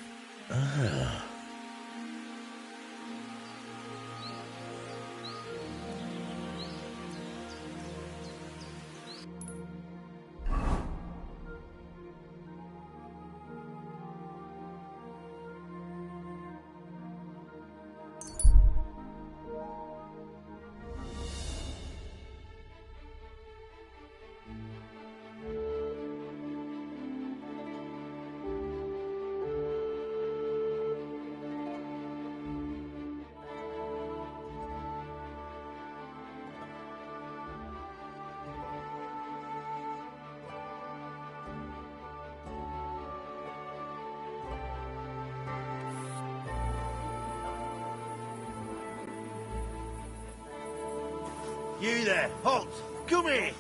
Speaker 6: You there, halt! Come here!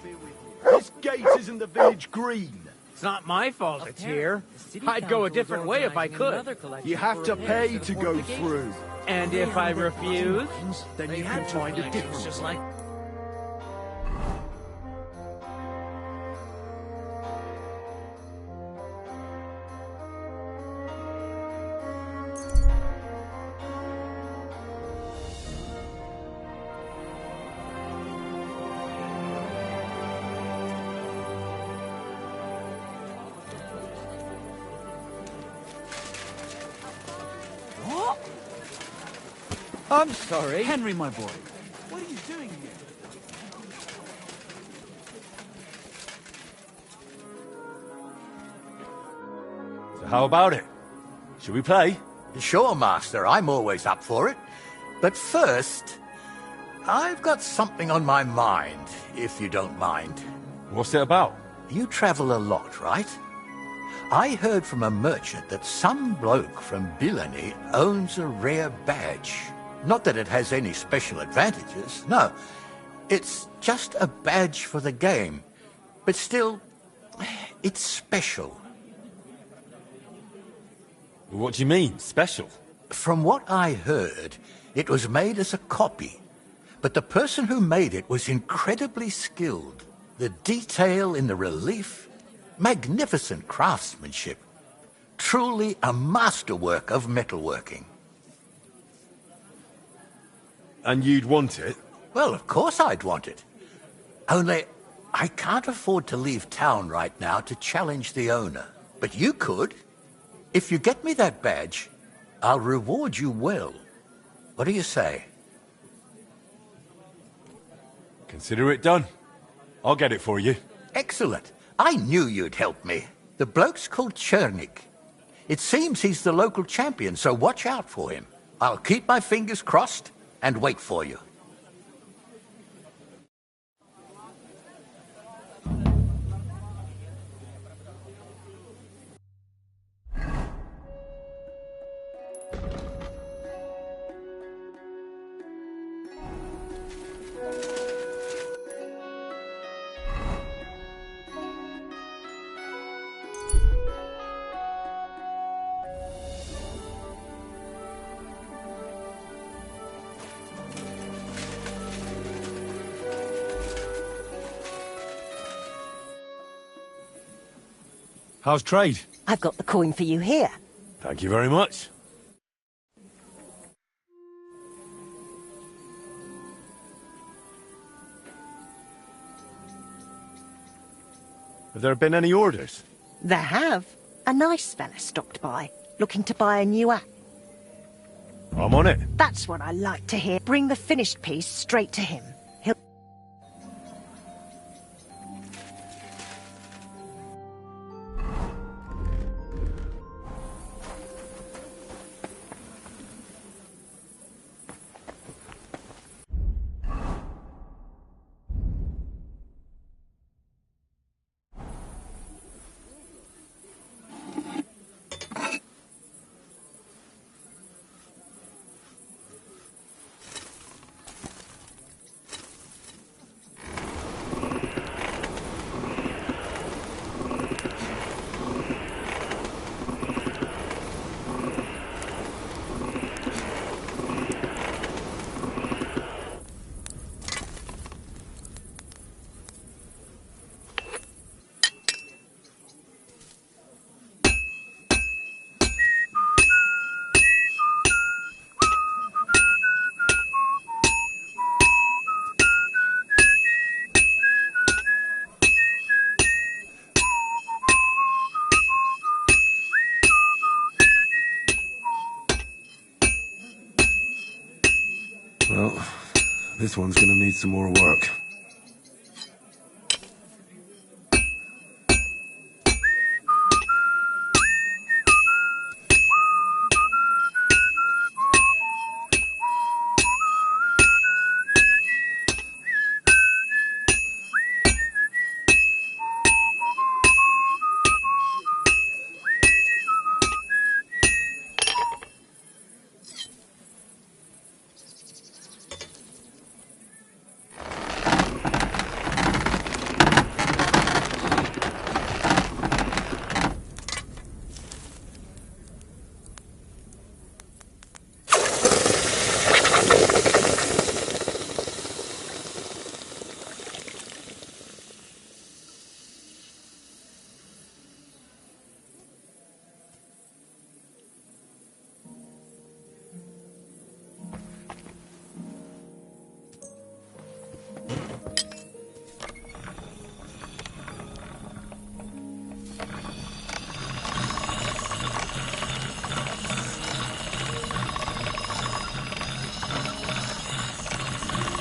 Speaker 6: This gate isn't the village green.
Speaker 1: It's not my fault it's here. I'd go a different way if I could.
Speaker 6: You have to pay to go through.
Speaker 1: And if I refuse?
Speaker 6: Then you can find a different
Speaker 16: just like
Speaker 1: I'm sorry.
Speaker 11: Henry, my boy. What are you doing here?
Speaker 2: So how about it? Should we play?
Speaker 15: Sure, Master. I'm always up for it. But first, I've got something on my mind, if you don't mind.
Speaker 2: What's it about?
Speaker 15: You travel a lot, right? I heard from a merchant that some bloke from Bilani owns a rare badge. Not that it has any special advantages, no. It's just a badge for the game. But still, it's special.
Speaker 2: What do you mean, special?
Speaker 15: From what I heard, it was made as a copy. But the person who made it was incredibly skilled. The detail in the relief, magnificent craftsmanship. Truly a masterwork of metalworking.
Speaker 2: And you'd want it?
Speaker 15: Well, of course I'd want it. Only, I can't afford to leave town right now to challenge the owner. But you could. If you get me that badge, I'll reward you well. What do you say?
Speaker 2: Consider it done. I'll get it for you.
Speaker 15: Excellent. I knew you'd help me. The bloke's called Chernik. It seems he's the local champion, so watch out for him. I'll keep my fingers crossed and wait for you.
Speaker 2: How's trade?
Speaker 14: I've got the coin for you here.
Speaker 2: Thank you very much. Have there been any orders?
Speaker 14: There have. A nice fella stopped by, looking to buy a new axe.
Speaker 2: I'm on it.
Speaker 14: That's what I like to hear. Bring the finished piece straight to him. He'll...
Speaker 17: Well, this one's gonna need some more work.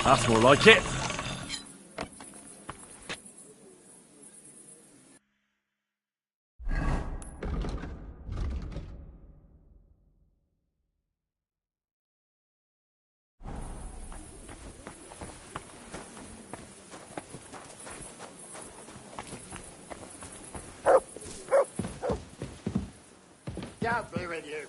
Speaker 2: That's more like it.
Speaker 5: God be with you.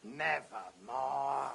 Speaker 5: Nevermore.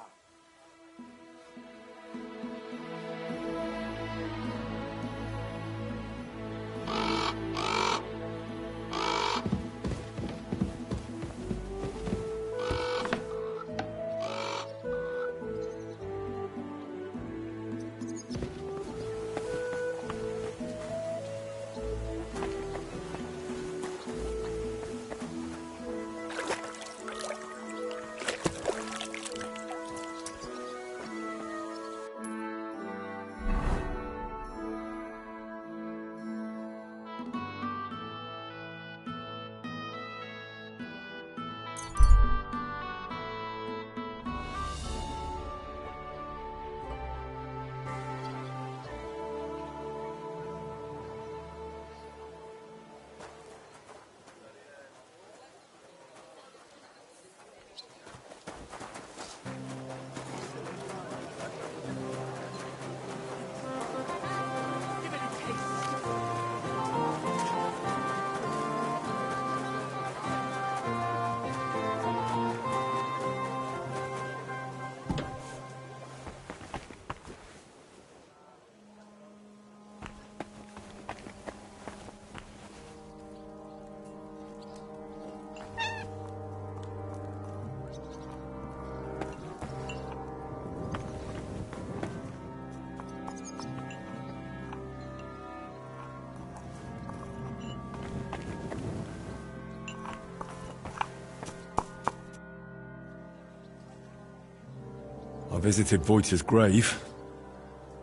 Speaker 2: I visited Voiter's grave.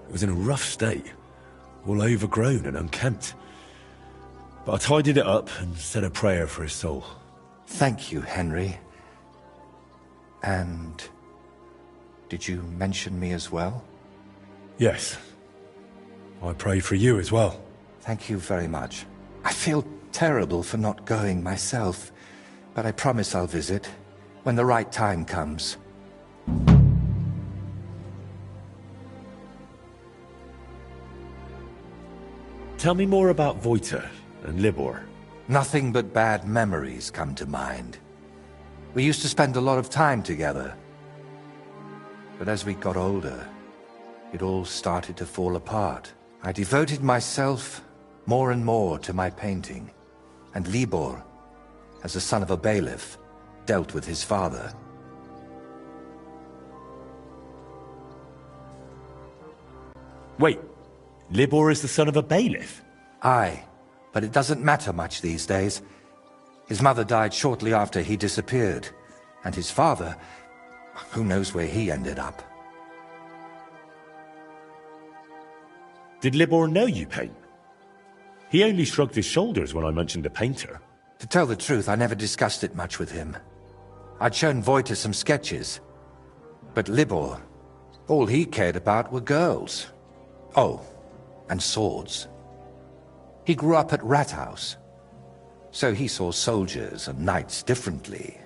Speaker 2: It was in a rough state, all overgrown and unkempt. But I tidied it up and said a prayer for his soul.
Speaker 9: Thank you, Henry. And did you mention me as well?
Speaker 2: Yes. I prayed for you as well.
Speaker 9: Thank you very much. I feel terrible for not going myself, but I promise I'll visit when the right time comes.
Speaker 2: Tell me more about Voiter and Libor.
Speaker 9: Nothing but bad memories come to mind. We used to spend a lot of time together. But as we got older, it all started to fall apart. I devoted myself more and more to my painting, and Libor, as the son of a bailiff, dealt with his father.
Speaker 2: Wait, Libor is the son of a bailiff?
Speaker 9: Aye, but it doesn't matter much these days. His mother died shortly after he disappeared, and his father, who knows where he ended up.
Speaker 2: Did Libor know you paint? He only shrugged his shoulders when I mentioned a painter.
Speaker 9: To tell the truth, I never discussed it much with him. I'd shown Voiter some sketches. But Libor, all he cared about were girls. Oh, and swords. He grew up at Rathouse, so he saw soldiers and knights differently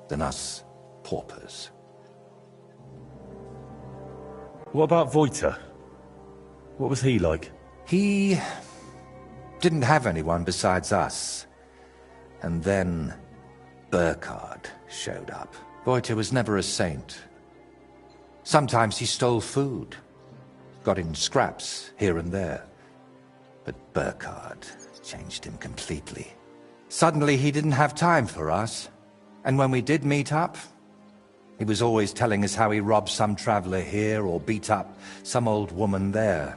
Speaker 9: than us paupers.
Speaker 2: What about Voiter? What was he like?
Speaker 9: He didn't have anyone besides us. And then Burkhard showed up. Voiter was never a saint. Sometimes he stole food, got in scraps here and there. But Burkhard changed him completely. Suddenly he didn't have time for us. And when we did meet up, he was always telling us how he robbed some traveler here or beat up some old woman there.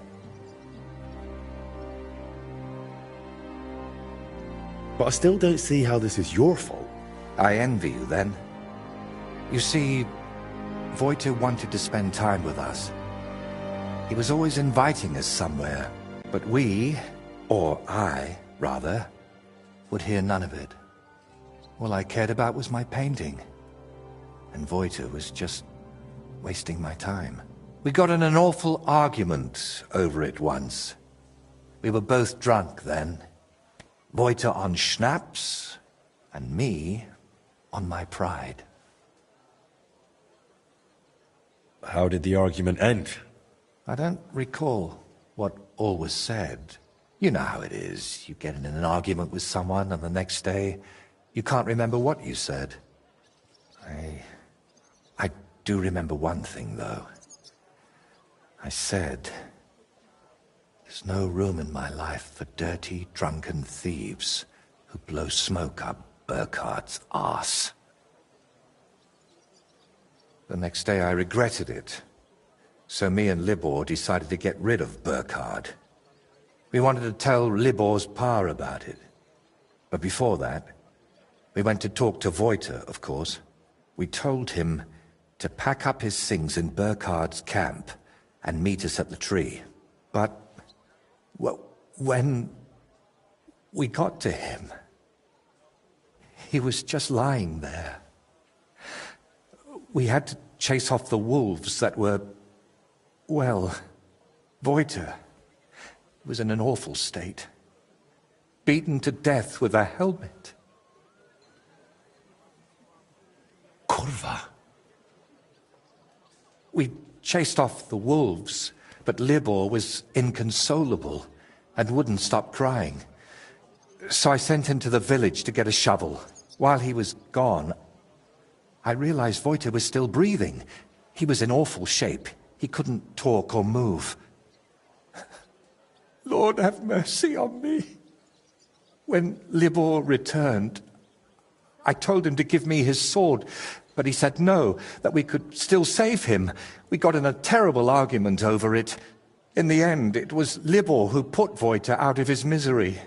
Speaker 2: But I still don't see how this is your fault.
Speaker 9: I envy you, then. You see, Voiter wanted to spend time with us. He was always inviting us somewhere, but we, or I, rather, would hear none of it. All I cared about was my painting, and Voiter was just wasting my time. We got in an awful argument over it once. We were both drunk then. Voiter on schnapps, and me on my pride.
Speaker 2: How did the argument end?
Speaker 9: I don't recall what all was said. You know how it is. You get in an argument with someone, and the next day, you can't remember what you said. I do remember one thing, though. I said, there's no room in my life for dirty, drunken thieves who blow smoke up Burkhard's arse. The next day I regretted it, so me and Libor decided to get rid of Burkhard. We wanted to tell Libor's pa about it. But before that, we went to talk to Voiter, of course. We told him to pack up his things in Burkhard's camp and meet us at the tree. But well, when we got to him, he was just lying there. We had to chase off the wolves that were, well, Voiter was in an awful state, beaten to death with a helmet.
Speaker 2: Kurva.
Speaker 9: We chased off the wolves, but Libor was inconsolable and wouldn't stop crying. So I sent him to the village to get a shovel. While he was gone, I realized Voiter was still breathing. He was in awful shape. He couldn't talk or move. Lord, have mercy on me. When Libor returned, I told him to give me his sword, but he said no, that we could still save him. We got in a terrible argument over it. In the end, it was Libor who put Voiter out of his misery.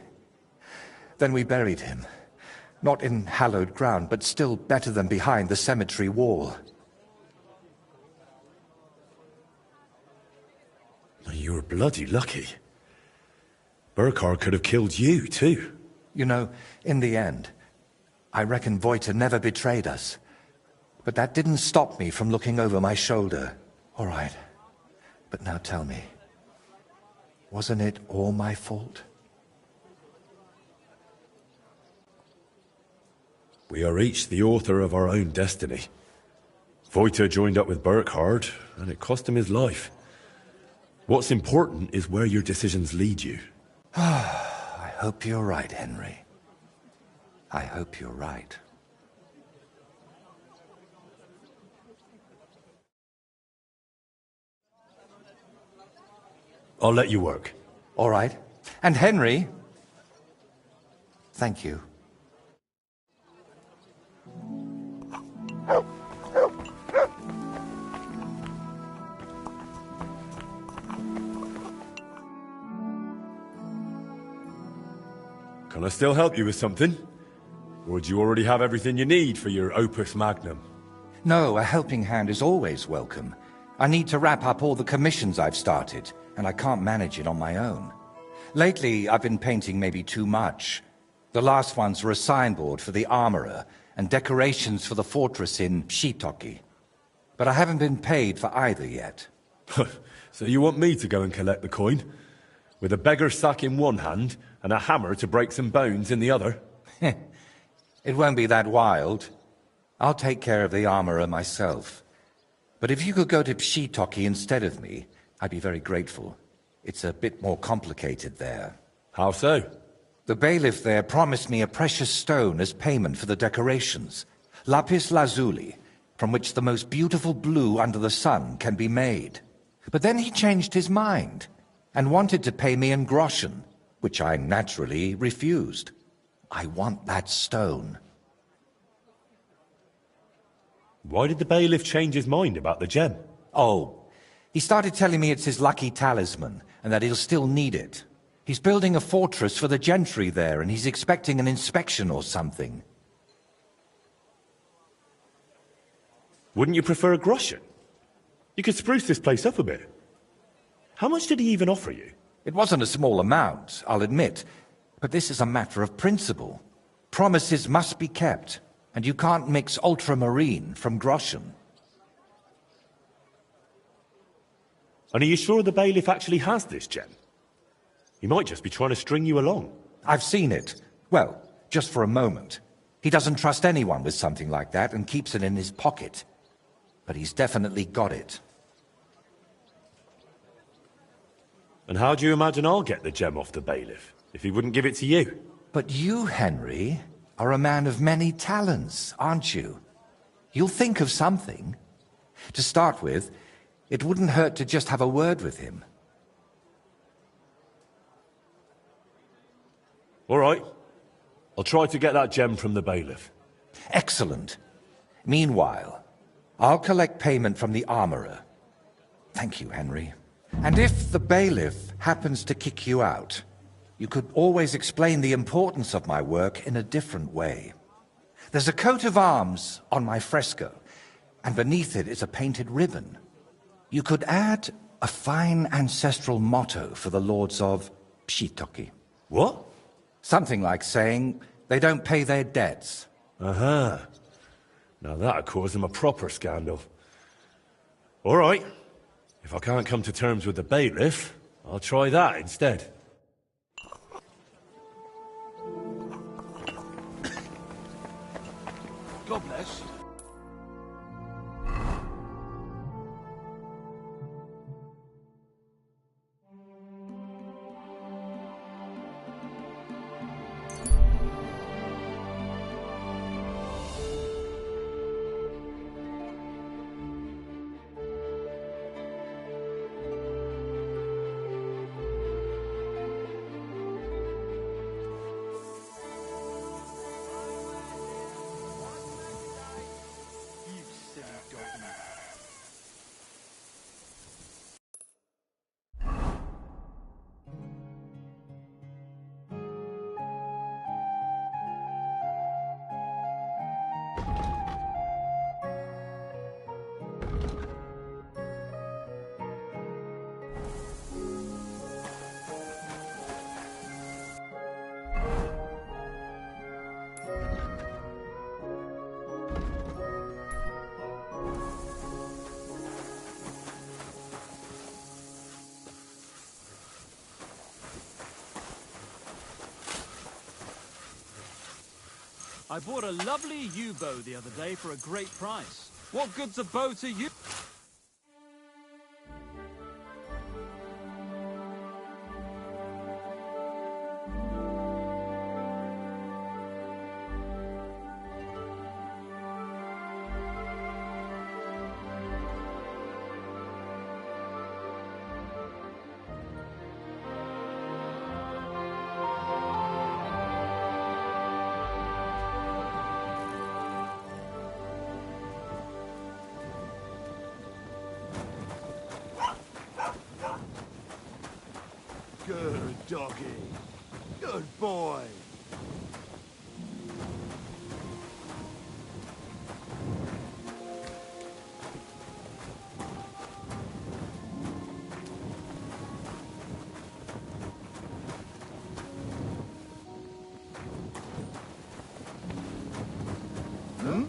Speaker 9: Then we buried him. Not in hallowed ground, but still better than behind the cemetery wall.
Speaker 2: You were bloody lucky. Burkhard could have killed you, too.
Speaker 9: You know, in the end, I reckon Voita never betrayed us. But that didn't stop me from looking over my shoulder. All right. But now tell me, wasn't it all my fault?
Speaker 2: We are each the author of our own destiny. Voita joined up with Burkhard, and it cost him his life. What's important is where your decisions lead you.
Speaker 9: I hope you're right, Henry. I hope you're right.
Speaker 2: I'll let you work.
Speaker 9: All right. And Henry, thank you.
Speaker 2: Can I still help you with something? Or do you already have everything you need for your opus magnum?
Speaker 9: No, a helping hand is always welcome. I need to wrap up all the commissions I've started, and I can't manage it on my own. Lately, I've been painting maybe too much. The last ones were a signboard for the armorer and decorations for the fortress in Shitoki. But I haven't been paid for either yet.
Speaker 2: So you want me to go and collect the coin? With a beggar's sack in one hand and a hammer to break some bones in the other?
Speaker 9: It won't be that wild. I'll take care of the armorer myself. But if you could go to Shitoki instead of me, I'd be very grateful. It's a bit more complicated there.
Speaker 2: How so?
Speaker 9: The bailiff there promised me a precious stone as payment for the decorations. Lapis lazuli, from which the most beautiful blue under the sun can be made. But then he changed his mind and wanted to pay me in groschen, which I naturally refused. I want that stone.
Speaker 2: Why did the bailiff change his mind about the gem?
Speaker 9: Oh, he started telling me it's his lucky talisman and that he'll still need it. He's building a fortress for the gentry there, and he's expecting an inspection or something.
Speaker 2: Wouldn't you prefer a groschen? You could spruce this place up a bit. How much did he even offer you?
Speaker 9: It wasn't a small amount, I'll admit, but this is a matter of principle. Promises must be kept, and you can't mix ultramarine from groschen.
Speaker 2: And are you sure the bailiff actually has this gem? He might just be trying to string you along.
Speaker 9: I've seen it. Well, just for a moment. He doesn't trust anyone with something like that and keeps it in his pocket. But he's definitely got it.
Speaker 2: And how do you imagine I'll get the gem off the bailiff, if he wouldn't give it to you?
Speaker 9: But you, Henry, are a man of many talents, aren't you? You'll think of something. To start with, it wouldn't hurt to just have a word with him.
Speaker 2: All right. I'll try to get that gem from the bailiff.
Speaker 9: Excellent. Meanwhile, I'll collect payment from the armorer. Thank you, Henry. And if the bailiff happens to kick you out, you could always explain the importance of my work in a different way. There's a coat of arms on my fresco, and beneath it is a painted ribbon. You could add a fine ancestral motto for the lords of Shitoki.
Speaker 2: What?
Speaker 9: Something like saying they don't pay their debts.
Speaker 2: Uh-huh. Now that'd cause them a proper scandal. All right. If I can't come to terms with the bailiff, I'll try that instead.
Speaker 6: God bless.
Speaker 7: I bought a lovely U-bow the other day for a great price. What good's a bow to you?
Speaker 6: Good doggy. Good boy. Hmm?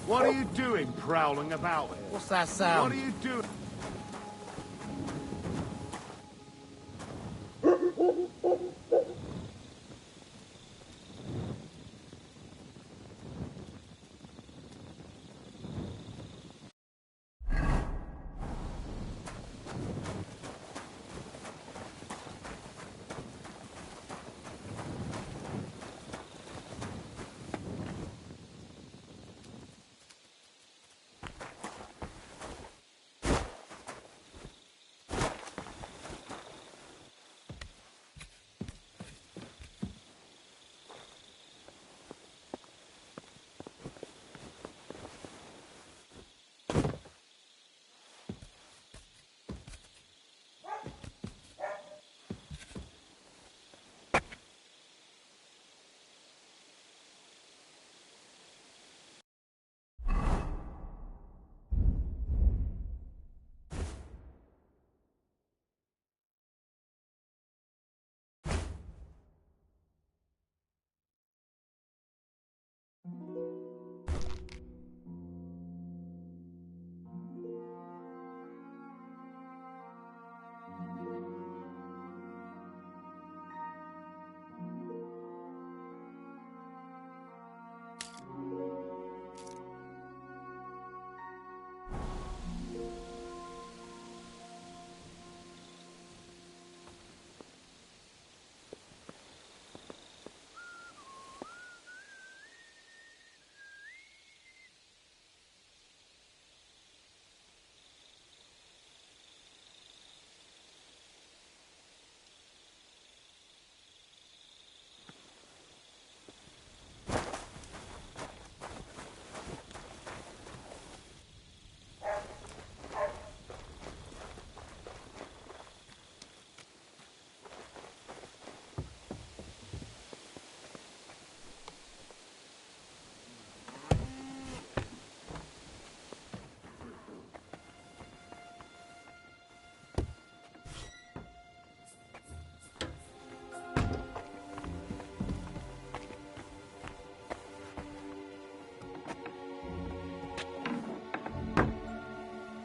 Speaker 6: What are you doing prowling about here?
Speaker 13: What's that sound?
Speaker 6: What are you doing?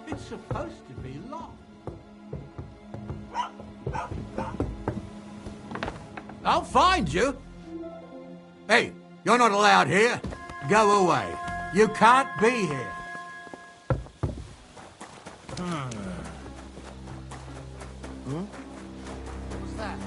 Speaker 15: It's supposed to be locked. I'll find you. Hey, you're not allowed here. Go away. You can't be here.
Speaker 13: What's that?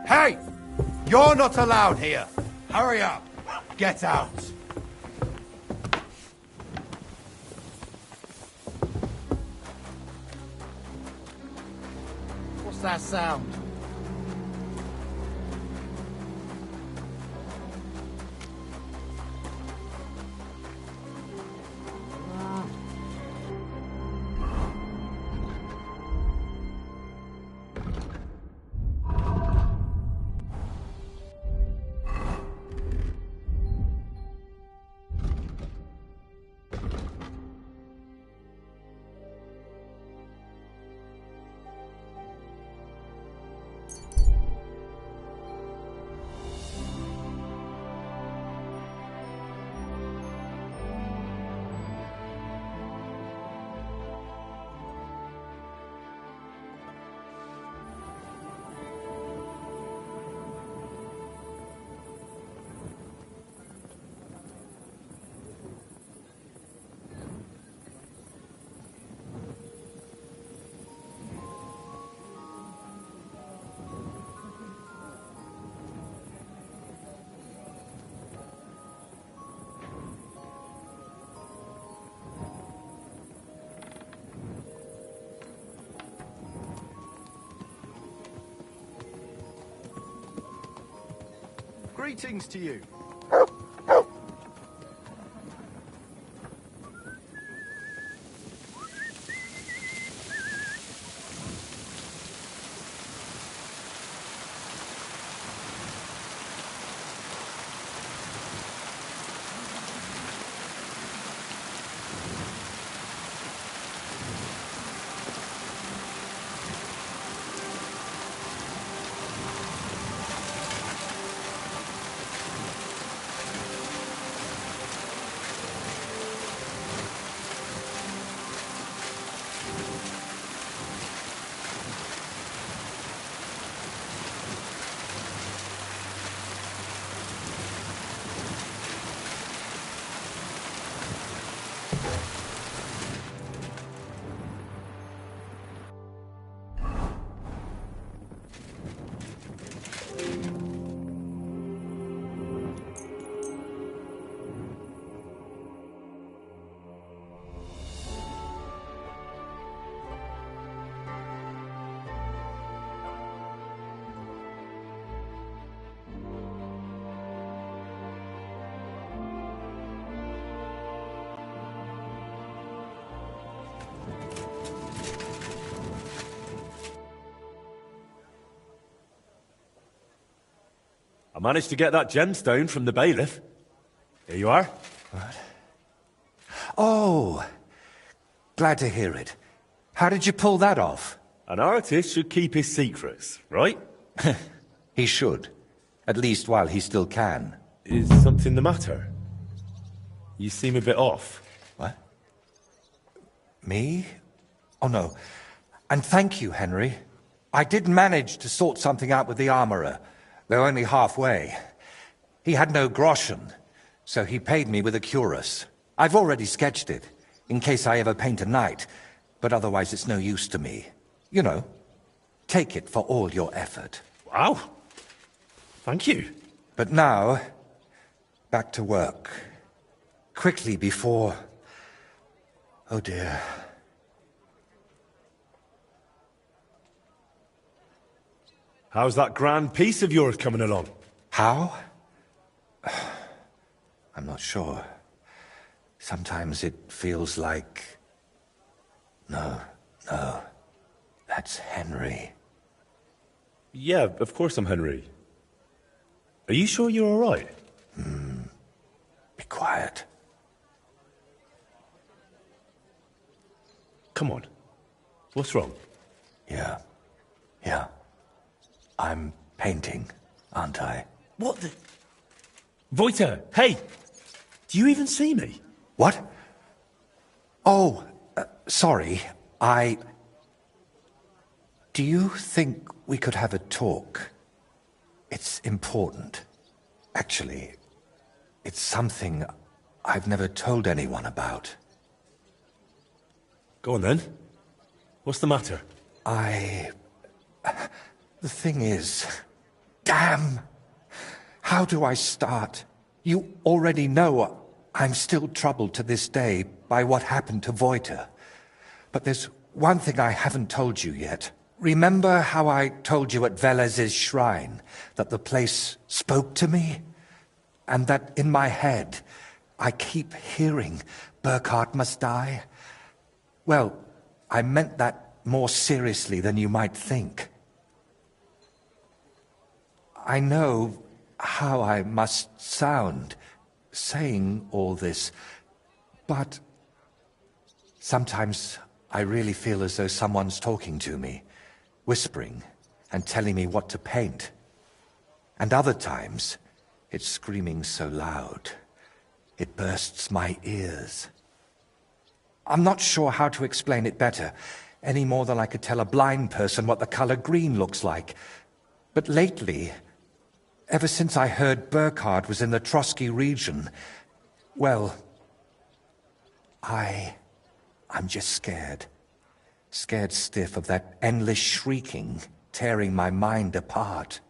Speaker 11: Hey! You're not allowed here. Hurry up. Get out. What's that sound?
Speaker 13: Greetings to you.
Speaker 2: I managed to get that gemstone from the bailiff. Here you are.
Speaker 9: What? Oh, glad to hear it. How did you pull that off?
Speaker 2: An artist should keep his secrets, right?
Speaker 9: He should. At least while he still can.
Speaker 2: Is something the matter? You seem a bit off.
Speaker 9: What? Me? Oh, no. And thank you, Henry. I did manage to sort something out with the armourer, though only halfway. He had no groschen, so he paid me with a cuirass. I've already sketched it, in case I ever paint a knight, but otherwise it's no use to me. You know, take it for all your effort.
Speaker 2: Wow. Thank you.
Speaker 9: But now, back to work. Quickly before... Oh dear.
Speaker 2: How's that grand piece of yours coming along?
Speaker 9: How? I'm not sure. Sometimes it feels like... No. That's Henry.
Speaker 2: Yeah, of course I'm Henry. Are you sure you're all right?
Speaker 9: Be quiet.
Speaker 2: Come on. What's wrong?
Speaker 9: Yeah. I'm painting, aren't I?
Speaker 2: What the... Voiter, hey! Do you even see me?
Speaker 9: What? Oh, sorry. Do you think we could have a talk? It's important. Actually, it's something I've never told anyone about.
Speaker 2: Go on then. What's the matter?
Speaker 9: The thing is, Damn! How do I start? You already know I'm still troubled to this day by what happened to Voiter. But there's one thing I haven't told you yet. Remember how I told you at Velez's shrine that the place spoke to me? And that in my head, I keep hearing Burkhard must die? Well, I meant that more seriously than you might think. I know how I must sound saying all this, but sometimes I really feel as though someone's talking to me, whispering and telling me what to paint. And other times, it's screaming so loud, it bursts my ears. I'm not sure how to explain it better, any more than I could tell a blind person what the color green looks like. But lately, ever since I heard Burkhard was in the Trotsky region, well, I'm just scared. Scared stiff of that endless shrieking, tearing my mind apart.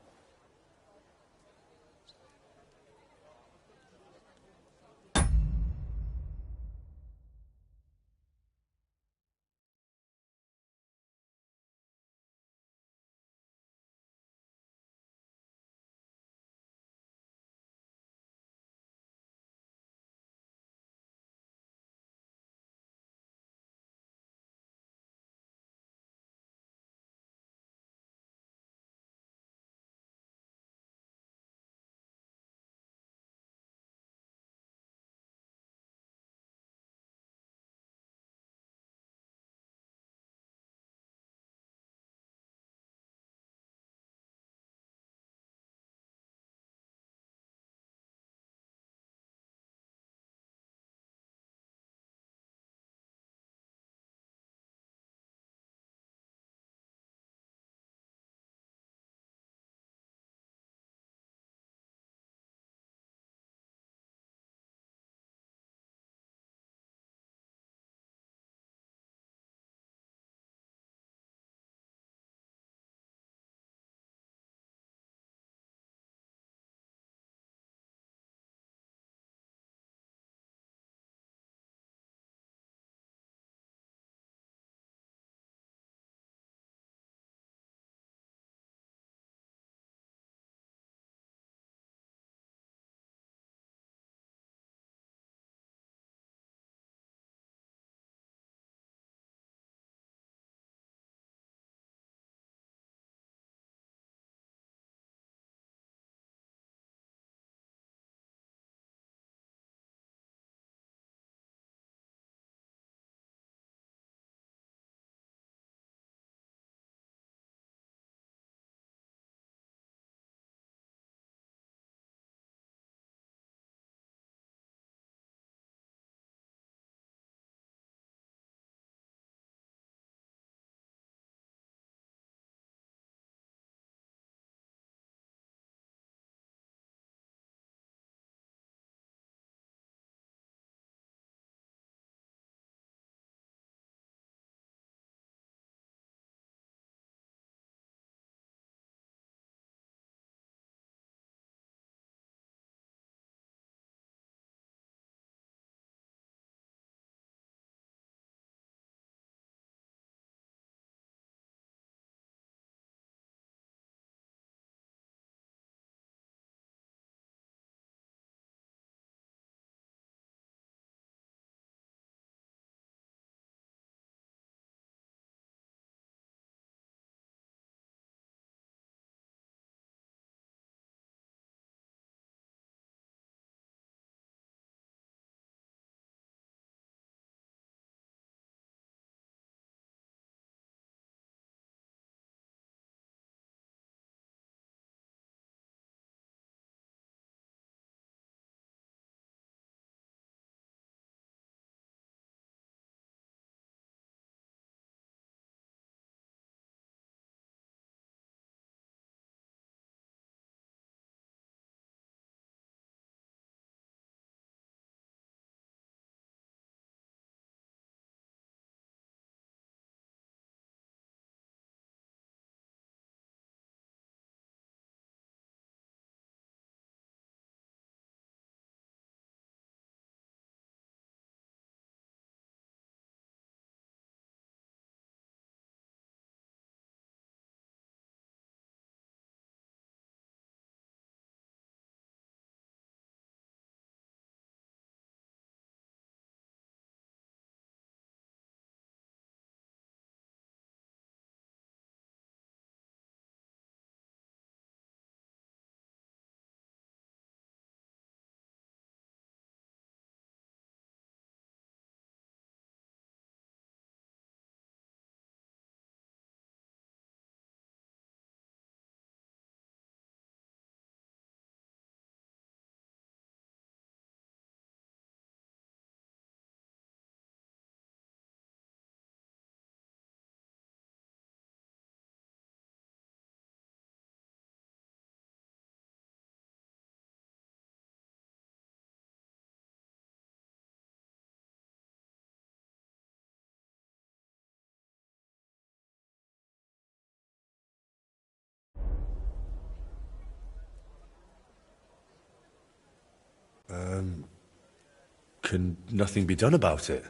Speaker 2: Can nothing be done about it?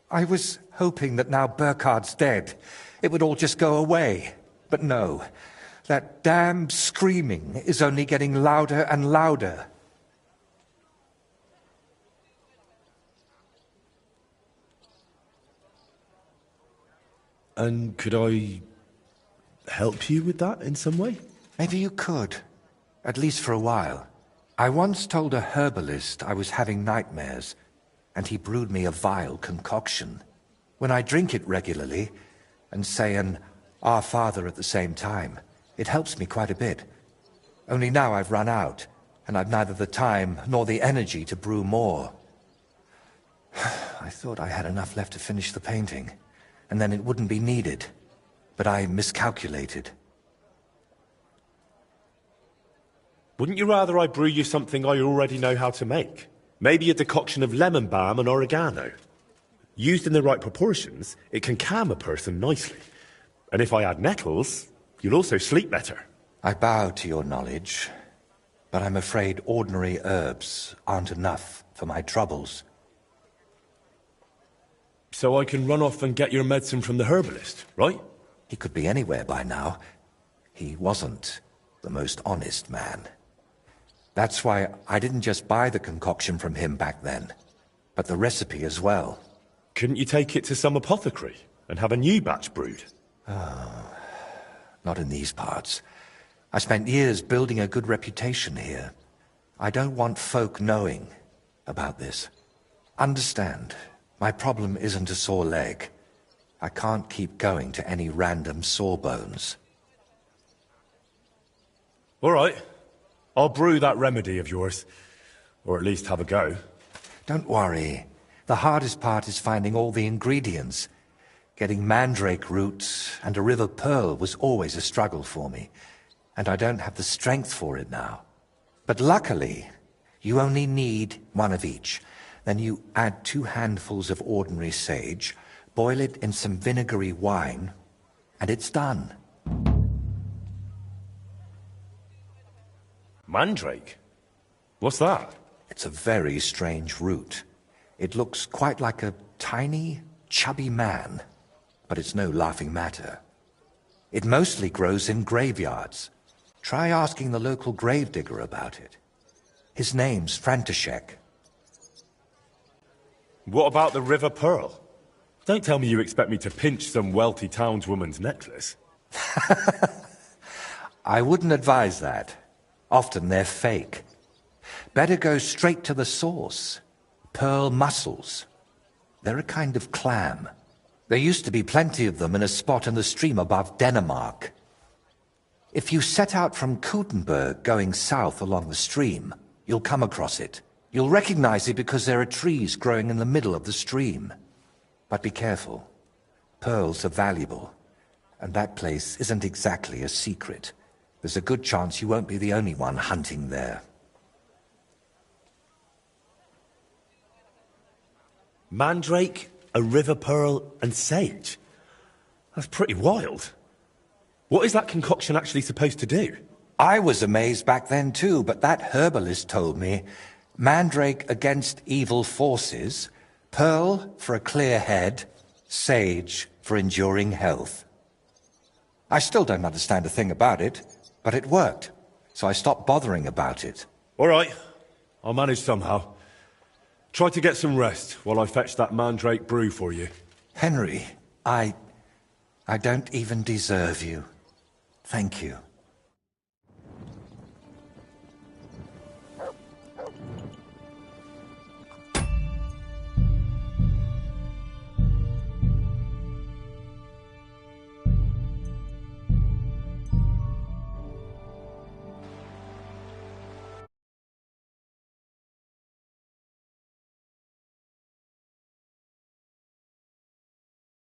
Speaker 9: I was hoping that now Burkhard's dead, it would all just go away. But no, that damn screaming is only getting louder and louder.
Speaker 2: And could I help you with that in some way?
Speaker 9: Maybe you could, at least for a while. I once told a herbalist I was having nightmares, and he brewed me a vile concoction. When I drink it regularly, and say an Our Father at the same time, it helps me quite a bit. Only now I've run out, and I've neither the time nor the energy to brew more. I thought I had enough left to finish the painting, and then it wouldn't be needed. But I miscalculated.
Speaker 2: Wouldn't you rather I brew you something I already know how to make? Maybe a decoction of lemon balm and oregano. Used in the right proportions, it can calm a person nicely. And if I add nettles, you'll also sleep better.
Speaker 9: I bow to your knowledge, but I'm afraid ordinary herbs aren't enough for my troubles.
Speaker 2: So I can run off and get your medicine from the herbalist, right?
Speaker 9: He could be anywhere by now. He wasn't the most honest man. That's why I didn't just buy the concoction from him back then, but the recipe as well.
Speaker 2: Couldn't you take it to some apothecary and have a new batch brewed?
Speaker 9: Oh, not in these parts. I spent years building a good reputation here. I don't want folk knowing about this. Understand, my problem isn't a sore leg. I can't keep going to any random sawbones.
Speaker 2: All right. I'll brew that remedy of yours. Or at least have a go.
Speaker 9: Don't worry. The hardest part is finding all the ingredients. Getting mandrake roots and a river pearl was always a struggle for me. And I don't have the strength for it now. But luckily, you only need one of each. Then you add 2 handfuls of ordinary sage, boil it in some vinegary wine, and it's done.
Speaker 2: Mandrake? What's that?
Speaker 9: It's a very strange root. It looks quite like a tiny, chubby man, but it's no laughing matter. It mostly grows in graveyards. Try asking the local gravedigger about it. His name's František.
Speaker 2: What about the river pearl? Don't tell me you expect me to pinch some wealthy townswoman's necklace.
Speaker 9: I wouldn't advise that. Often they're fake. Better go straight to the source. Pearl mussels. They're a kind of clam. There used to be plenty of them in a spot in the stream above Denmark. If you set out from Kuttenberg going south along the stream, you'll come across it. You'll recognize it because there are trees growing in the middle of the stream. But be careful. Pearls are valuable, and that place isn't exactly a secret. There's a good chance you won't be the only one hunting there.
Speaker 2: Mandrake, a river pearl, and sage? That's pretty wild. What is that concoction actually supposed to do?
Speaker 9: I was amazed back then too, but that herbalist told me mandrake against evil forces, pearl for a clear head, sage for enduring health. I still don't understand a thing about it, but it worked, so I stopped bothering about it.
Speaker 2: All right, I'll manage somehow. Try to get some rest while I fetch that mandrake brew for you.
Speaker 9: Henry, I don't even deserve you. Thank you.